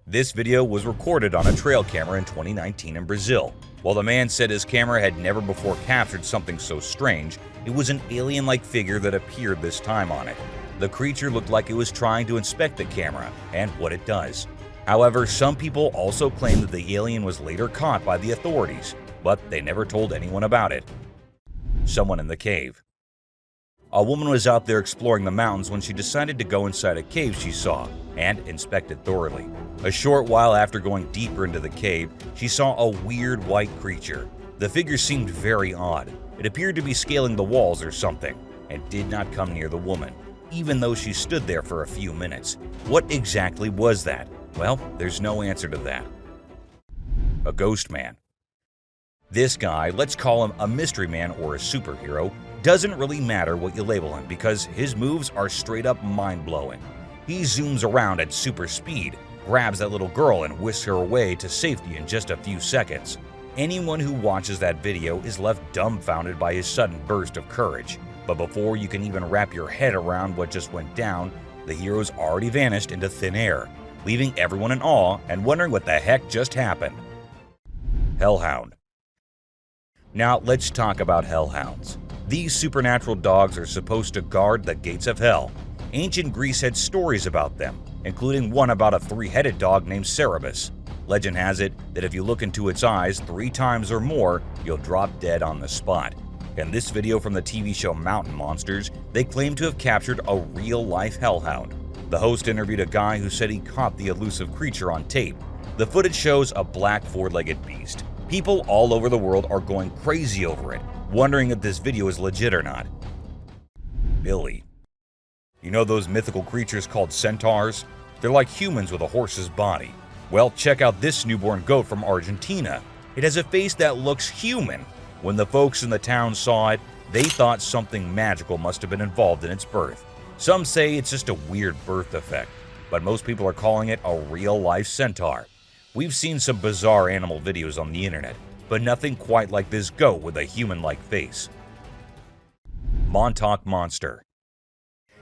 This video was recorded on a trail camera in 2019 in Brazil. While the man said his camera had never before captured something so strange, it was an alien-like figure that appeared this time on it. The creature looked like it was trying to inspect the camera and what it does. However, some people also claim that the alien was later caught by the authorities, but they never told anyone about it. Someone in the cave. A woman was out there exploring the mountains when she decided to go inside a cave she saw and inspect it thoroughly. A short while after going deeper into the cave, she saw a weird white creature. The figure seemed very odd. It appeared to be scaling the walls or something and did not come near the woman, even though she stood there for a few minutes. What exactly was that? Well, there's no answer to that. A ghost man. This guy, let's call him a mystery man or a superhero, doesn't really matter what you label him because his moves are straight up mind-blowing. He zooms around at super speed, grabs that little girl and whisks her away to safety in just a few seconds. Anyone who watches that video is left dumbfounded by his sudden burst of courage. But before you can even wrap your head around what just went down, the hero's already vanished into thin air, leaving everyone in awe and wondering what the heck just happened. Hellhound. Now let's talk about hellhounds. These supernatural dogs are supposed to guard the gates of hell. Ancient Greece had stories about them, including one about a three-headed dog named Cerberus. Legend has it that if you look into its eyes 3 times or more, you'll drop dead on the spot. In this video from the TV show Mountain Monsters, they claim to have captured a real-life hellhound. The host interviewed a guy who said he caught the elusive creature on tape. The footage shows a black 4-legged beast. People all over the world are going crazy over it, wondering if this video is legit or not. Billy. You know those mythical creatures called centaurs? They're like humans with a horse's body. Well, check out this newborn goat from Argentina. It has a face that looks human. When the folks in the town saw it, they thought something magical must have been involved in its birth. Some say it's just a weird birth defect, but most people are calling it a real-life centaur. We've seen some bizarre animal videos on the internet, but nothing quite like this goat with a human-like face. Montauk Monster.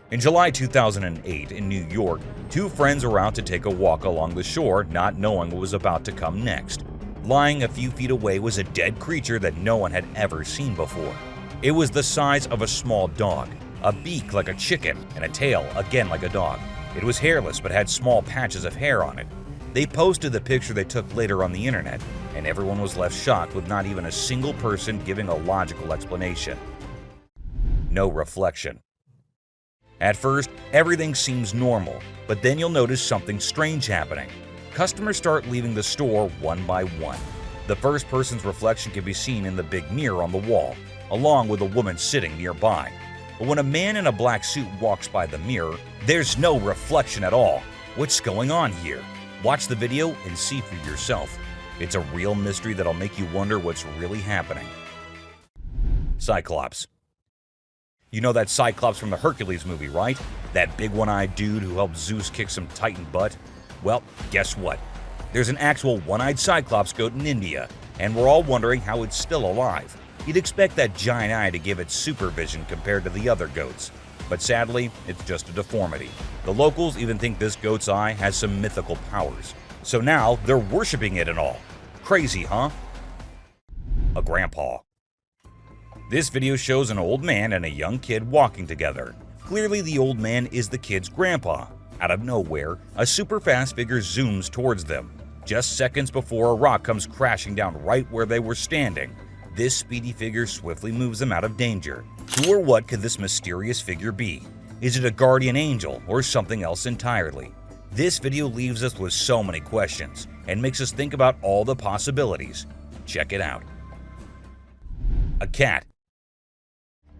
In July 2008 in New York, two friends were out to take a walk along the shore, not knowing what was about to come next. Lying a few feet away was a dead creature that no one had ever seen before. It was the size of a small dog, a beak like a chicken, and a tail again like a dog. It was hairless but had small patches of hair on it. They posted the picture they took later on the internet, and everyone was left shocked with not even a single person giving a logical explanation. No reflection. At first, everything seems normal, but then you'll notice something strange happening. Customers start leaving the store one by one. The first person's reflection can be seen in the big mirror on the wall, along with a woman sitting nearby. But when a man in a black suit walks by the mirror, there's no reflection at all. What's going on here? Watch the video and see for yourself. It's a real mystery that'll make you wonder what's really happening. Cyclops. You know that Cyclops from the Hercules movie, right? That big one-eyed dude who helped Zeus kick some Titan butt? Well, guess what? There's an actual one-eyed Cyclops goat in India, and we're all wondering how it's still alive. You'd expect that giant eye to give it supervision compared to the other goats, but sadly, it's just a deformity. The locals even think this goat's eye has some mythical powers, so now they're worshipping it and all. Crazy, huh? A grandpa. This video shows an old man and a young kid walking together. Clearly, the old man is the kid's grandpa. Out of nowhere, a super fast figure zooms towards them, just seconds before a rock comes crashing down right where they were standing. This speedy figure swiftly moves them out of danger. Who or what could this mysterious figure be? Is it a guardian angel or something else entirely? This video leaves us with so many questions and makes us think about all the possibilities. Check it out. A cat.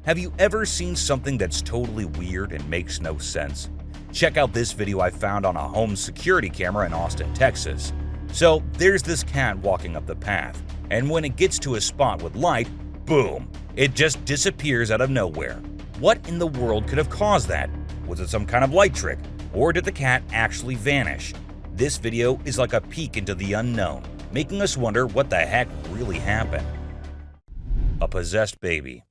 Have you ever seen something that's totally weird and makes no sense? Check out this video I found on a home security camera in Austin, Texas. So there's this cat walking up the path, and when it gets to a spot with light, boom, it just disappears out of nowhere. What in the world could have caused that? Was it some kind of light trick, or did the cat actually vanish? This video is like a peek into the unknown, making us wonder what the heck really happened. A possessed baby.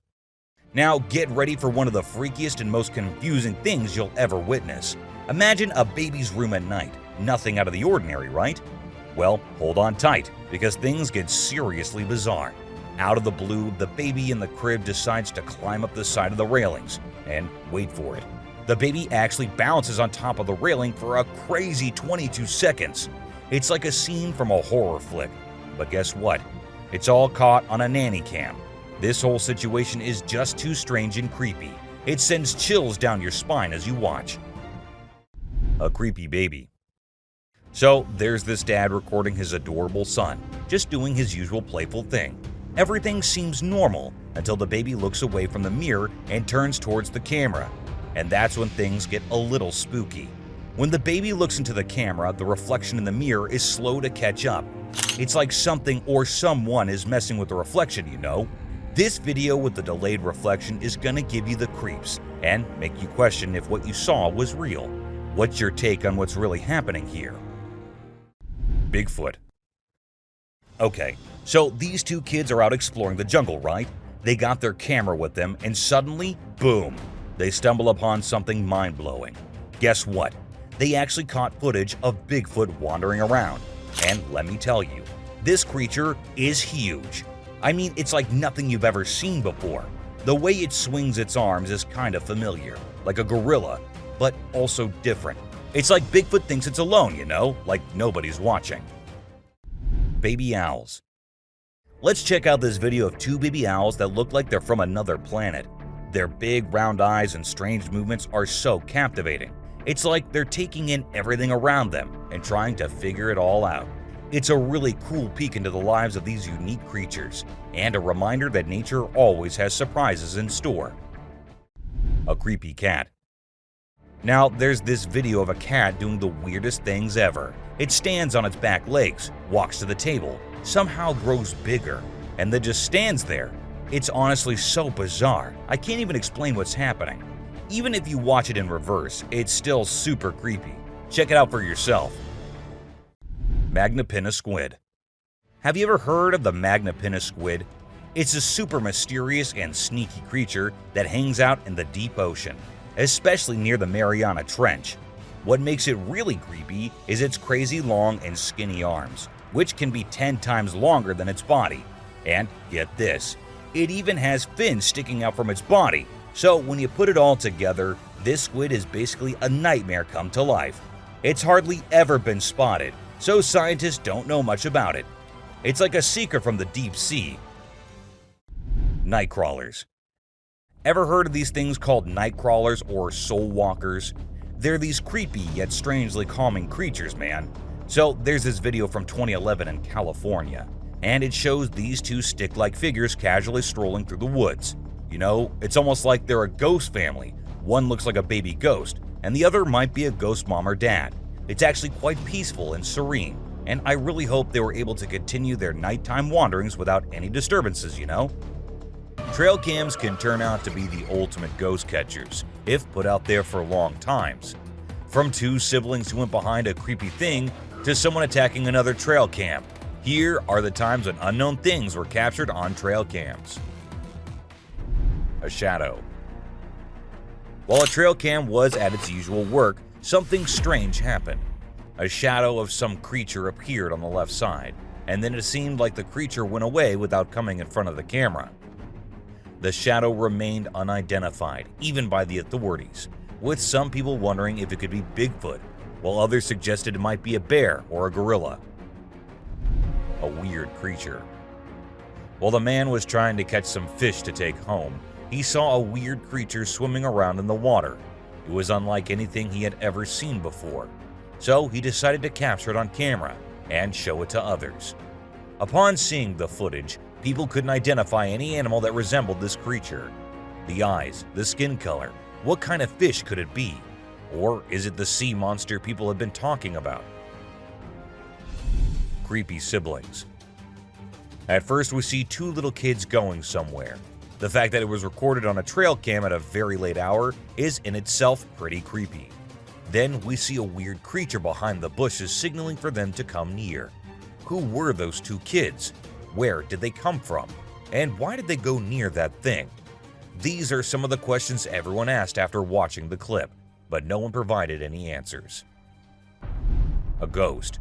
Now get ready for one of the freakiest and most confusing things you'll ever witness. Imagine a baby's room at night. Nothing out of the ordinary, right? Well, hold on tight, because things get seriously bizarre. Out of the blue, the baby in the crib decides to climb up the side of the railings. And wait for it. The baby actually bounces on top of the railing for a crazy 22 seconds. It's like a scene from a horror flick. But guess what? It's all caught on a nanny cam. This whole situation is just too strange and creepy. It sends chills down your spine as you watch. A creepy baby. So there's this dad recording his adorable son, just doing his usual playful thing. Everything seems normal until the baby looks away from the mirror and turns towards the camera. And that's when things get a little spooky. When the baby looks into the camera, the reflection in the mirror is slow to catch up. It's like something or someone is messing with the reflection, you know? This video with the delayed reflection is gonna give you the creeps and make you question if what you saw was real. What's your take on what's really happening here? Bigfoot. Okay, so these two kids are out exploring the jungle, right? They got their camera with them and suddenly, boom, they stumble upon something mind-blowing. Guess what? They actually caught footage of Bigfoot wandering around. And let me tell you, this creature is huge. I mean, it's like nothing you've ever seen before. The way it swings its arms is kind of familiar, like a gorilla, but also different. It's like Bigfoot thinks it's alone, you know, like nobody's watching. Baby owls. Let's check out this video of two baby owls that look like they're from another planet. Their big round eyes and strange movements are so captivating. It's like they're taking in everything around them and trying to figure it all out. It's a really cool peek into the lives of these unique creatures, and a reminder that nature always has surprises in store. A creepy cat. Now, there's this video of a cat doing the weirdest things ever. It stands on its back legs, walks to the table, somehow grows bigger, and then just stands there. It's honestly so bizarre, I can't even explain what's happening. Even if you watch it in reverse, it's still super creepy. Check it out for yourself. Magnapinna squid. Have you ever heard of the Magnapinna squid? It's a super mysterious and sneaky creature that hangs out in the deep ocean, especially near the Mariana Trench. What makes it really creepy is its crazy long and skinny arms, which can be 10 times longer than its body. And get this, it even has fins sticking out from its body. So when you put it all together, this squid is basically a nightmare come to life. It's hardly ever been spotted, so scientists don't know much about it. It's like a secret from the deep sea. Night crawlers. Ever heard of these things called night crawlers or soul walkers? They're these creepy yet strangely calming creatures, man. So there's this video from 2011 in California, and it shows these two stick-like figures casually strolling through the woods. You know, it's almost like they're a ghost family. One looks like a baby ghost, and the other might be a ghost mom or dad. It's actually quite peaceful and serene, and I really hope they were able to continue their nighttime wanderings without any disturbances, you know? Trail cams can turn out to be the ultimate ghost catchers, if put out there for long times. From two siblings who went behind a creepy thing to someone attacking another trail cam, here are the times when unknown things were captured on trail cams. A shadow. While a trail cam was at its usual work, something strange happened. A shadow of some creature appeared on the left side, and then it seemed like the creature went away without coming in front of the camera. The shadow remained unidentified, even by the authorities, with some people wondering if it could be Bigfoot, while others suggested it might be a bear or a gorilla. A weird creature. While the man was trying to catch some fish to take home, he saw a weird creature swimming around in the water. It was unlike anything he had ever seen before, so he decided to capture it on camera and show it to others. Upon seeing the footage, people couldn't identify any animal that resembled this creature. The eyes, the skin color, what kind of fish could it be? Or is it the sea monster people have been talking about? Creepy siblings. At first we see two little kids going somewhere. The fact that it was recorded on a trail cam at a very late hour is in itself pretty creepy. Then we see a weird creature behind the bushes signaling for them to come near. Who were those two kids? Where did they come from? And why did they go near that thing? These are some of the questions everyone asked after watching the clip, but no one provided any answers. A ghost.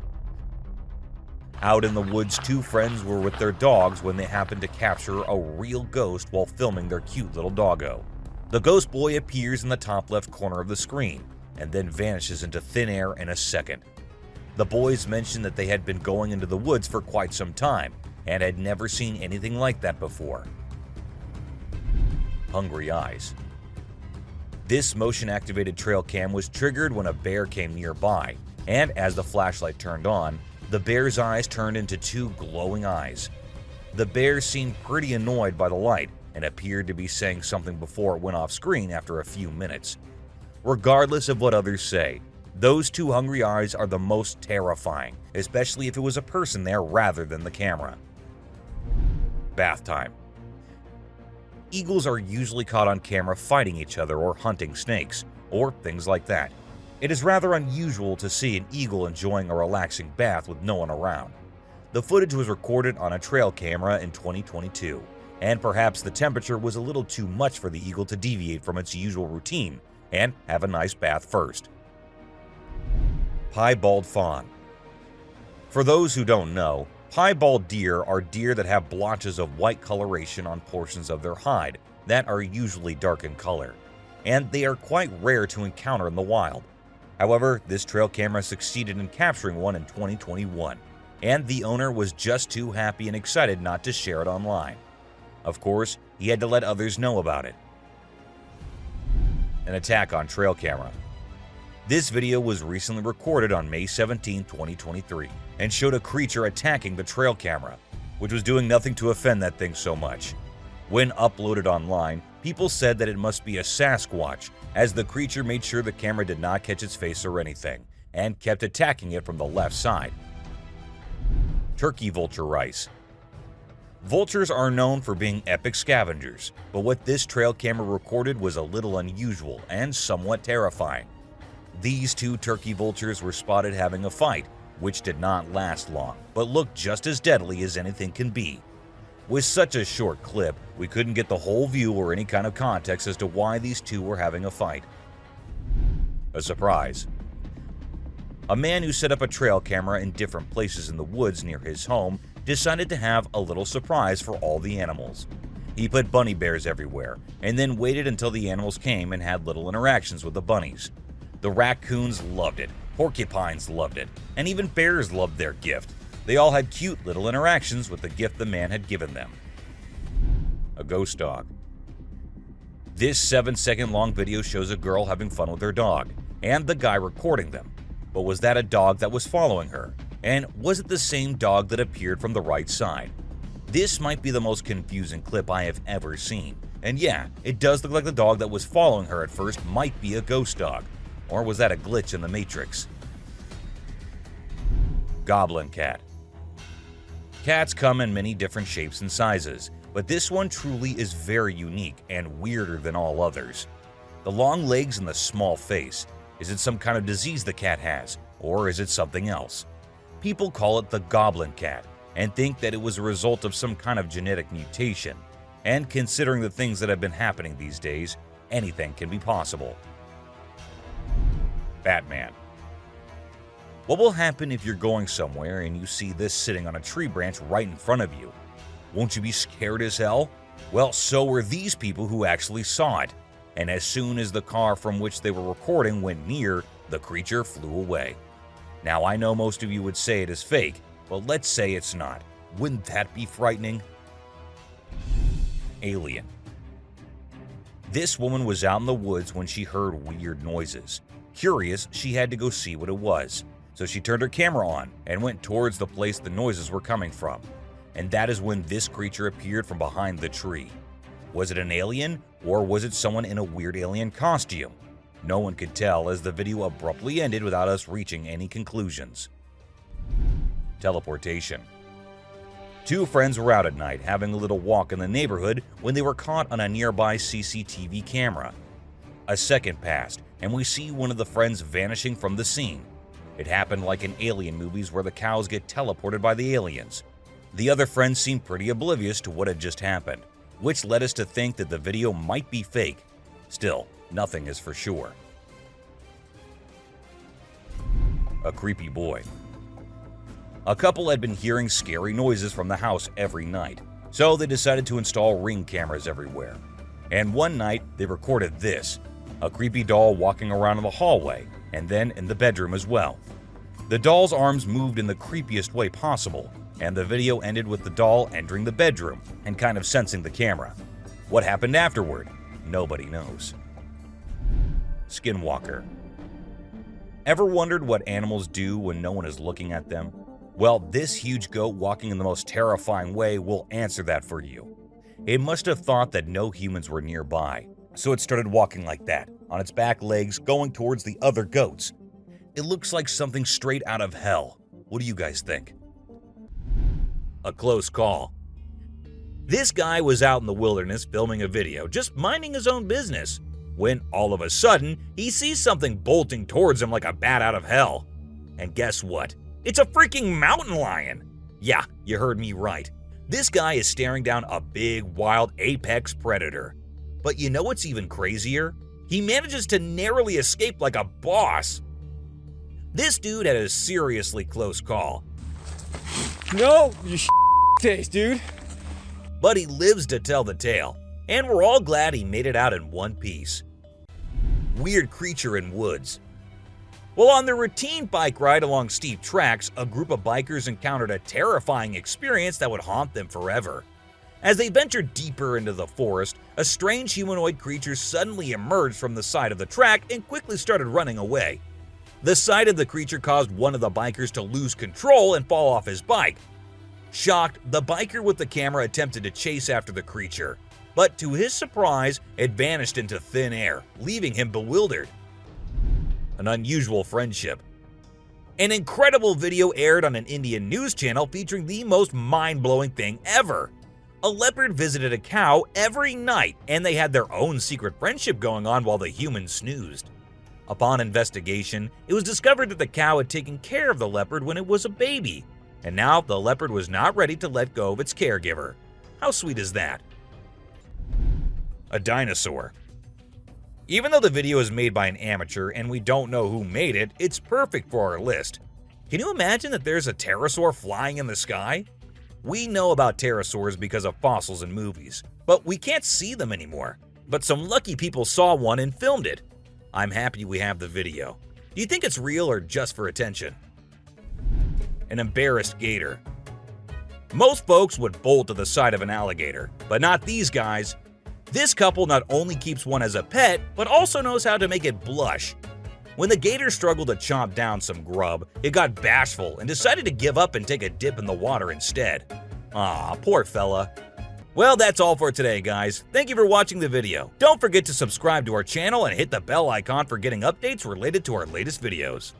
Out in the woods, two friends were with their dogs when they happened to capture a real ghost while filming their cute little doggo. The ghost boy appears in the top left corner of the screen and then vanishes into thin air in a second. The boys mentioned that they had been going into the woods for quite some time and had never seen anything like that before. Hungry eyes. This motion-activated trail cam was triggered when a bear came nearby, and as the flashlight turned on, the bear's eyes turned into two glowing eyes. The bear seemed pretty annoyed by the light and appeared to be saying something before it went off screen after a few minutes. Regardless of what others say, those two hungry eyes are the most terrifying, especially if it was a person there rather than the camera. Bath time. Eagles are usually caught on camera fighting each other or hunting snakes, or things like that. It is rather unusual to see an eagle enjoying a relaxing bath with no one around. The footage was recorded on a trail camera in 2022, and perhaps the temperature was a little too much for the eagle to deviate from its usual routine and have a nice bath first. Piebald fawn. For those who don't know, piebald deer are deer that have blotches of white coloration on portions of their hide that are usually dark in color, and they are quite rare to encounter in the wild. However, this trail camera succeeded in capturing one in 2021, and the owner was just too happy and excited not to share it online. Of course, he had to let others know about it. An attack on trail camera. This video was recently recorded on May 17, 2023, and showed a creature attacking the trail camera, which was doing nothing to offend that thing so much. When uploaded online, People said that it must be a Sasquatch, as the creature made sure the camera did not catch its face or anything, and kept attacking it from the left side. Turkey vulture rice. Vultures are known for being epic scavengers, but what this trail camera recorded was a little unusual and somewhat terrifying. These two turkey vultures were spotted having a fight, which did not last long, but looked just as deadly as anything can be. With such a short clip, we couldn't get the whole view or any kind of context as to why these two were having a fight. A surprise. A man who set up a trail camera in different places in the woods near his home decided to have a little surprise for all the animals. He put bunny bears everywhere, and then waited until the animals came and had little interactions with the bunnies. The raccoons loved it, porcupines loved it, and even bears loved their gift. They all had cute little interactions with the gift the man had given them. A ghost dog. This 7-second long video shows a girl having fun with her dog, and the guy recording them. But was that a dog that was following her? And was it the same dog that appeared from the right side? This might be the most confusing clip I have ever seen. And yeah, it does look like the dog that was following her at first might be a ghost dog. Or was that a glitch in the Matrix? Goblin cat. Cats come in many different shapes and sizes, but this one truly is very unique and weirder than all others. The long legs and the small face. Is it some kind of disease the cat has, or is it something else? People call it the goblin cat and think that it was a result of some kind of genetic mutation. And considering the things that have been happening these days, anything can be possible. Batman. What will happen if you're going somewhere and you see this sitting on a tree branch right in front of you? Won't you be scared as hell? Well, so were these people who actually saw it. And as soon as the car from which they were recording went near, the creature flew away. Now, I know most of you would say it is fake, but let's say it's not. Wouldn't that be frightening? Alien. This woman was out in the woods when she heard weird noises. Curious, she had to go see what it was. So she turned her camera on and went towards the place the noises were coming from. And that is when this creature appeared from behind the tree. Was it an alien, or was it someone in a weird alien costume? No one could tell, as the video abruptly ended without us reaching any conclusions. Teleportation. Two friends were out at night having a little walk in the neighborhood when they were caught on a nearby CCTV camera. A second passed, and we see one of the friends vanishing from the scene. It happened like in alien movies where the cows get teleported by the aliens. The other friend seemed pretty oblivious to what had just happened, which led us to think that the video might be fake. Still, nothing is for sure. A creepy boy. A couple had been hearing scary noises from the house every night, so they decided to install Ring cameras everywhere. And one night, they recorded this, a creepy doll walking around in the hallway, and then in the bedroom as well. The doll's arms moved in the creepiest way possible, and the video ended with the doll entering the bedroom and kind of sensing the camera. What happened afterward? Nobody knows. Skinwalker. Ever wondered what animals do when no one is looking at them? Well, this huge goat walking in the most terrifying way will answer that for you. It must have thought that no humans were nearby, so it started walking like that, on its back legs, going towards the other goats. It looks like something straight out of hell. What do you guys think? A close call. This guy was out in the wilderness filming a video, just minding his own business, when all of a sudden, he sees something bolting towards him like a bat out of hell. And guess what? It's a freaking mountain lion! Yeah, you heard me right. This guy is staring down a big, wild apex predator. But you know what's even crazier? He manages to narrowly escape like a boss. This dude had a seriously close call. No, you taste, dude. But he lives to tell the tale, and we're all glad he made it out in one piece. Weird creature in woods. Well, on their routine bike ride along steep tracks, a group of bikers encountered a terrifying experience that would haunt them forever. As they ventured deeper into the forest, a strange humanoid creature suddenly emerged from the side of the track and quickly started running away. The sight of the creature caused one of the bikers to lose control and fall off his bike. Shocked, the biker with the camera attempted to chase after the creature. but to his surprise, it vanished into thin air, leaving him bewildered. An unusual friendship. An incredible video aired on an Indian news channel featuring the most mind-blowing thing ever. A leopard visited a cow every night, and they had their own secret friendship going on while the human snoozed. Upon investigation, it was discovered that the cow had taken care of the leopard when it was a baby, and now the leopard was not ready to let go of its caregiver. How sweet is that? A dinosaur. Even though the video is made by an amateur and we don't know who made it, it's perfect for our list. Can you imagine that there's a pterosaur flying in the sky? We know about pterosaurs because of fossils in movies, but we can't see them anymore. But some lucky people saw one and filmed it. I'm happy we have the video. Do you think it's real or just for attention? An embarrassed gator. Most folks would bolt to the side of an alligator, but not these guys. This couple not only keeps one as a pet, but also knows how to make it blush. When the gator struggled to chomp down some grub, it got bashful and decided to give up and take a dip in the water instead. Aw, poor fella. Well, that's all for today, guys. Thank you for watching the video. Don't forget to subscribe to our channel and hit the bell icon for getting updates related to our latest videos.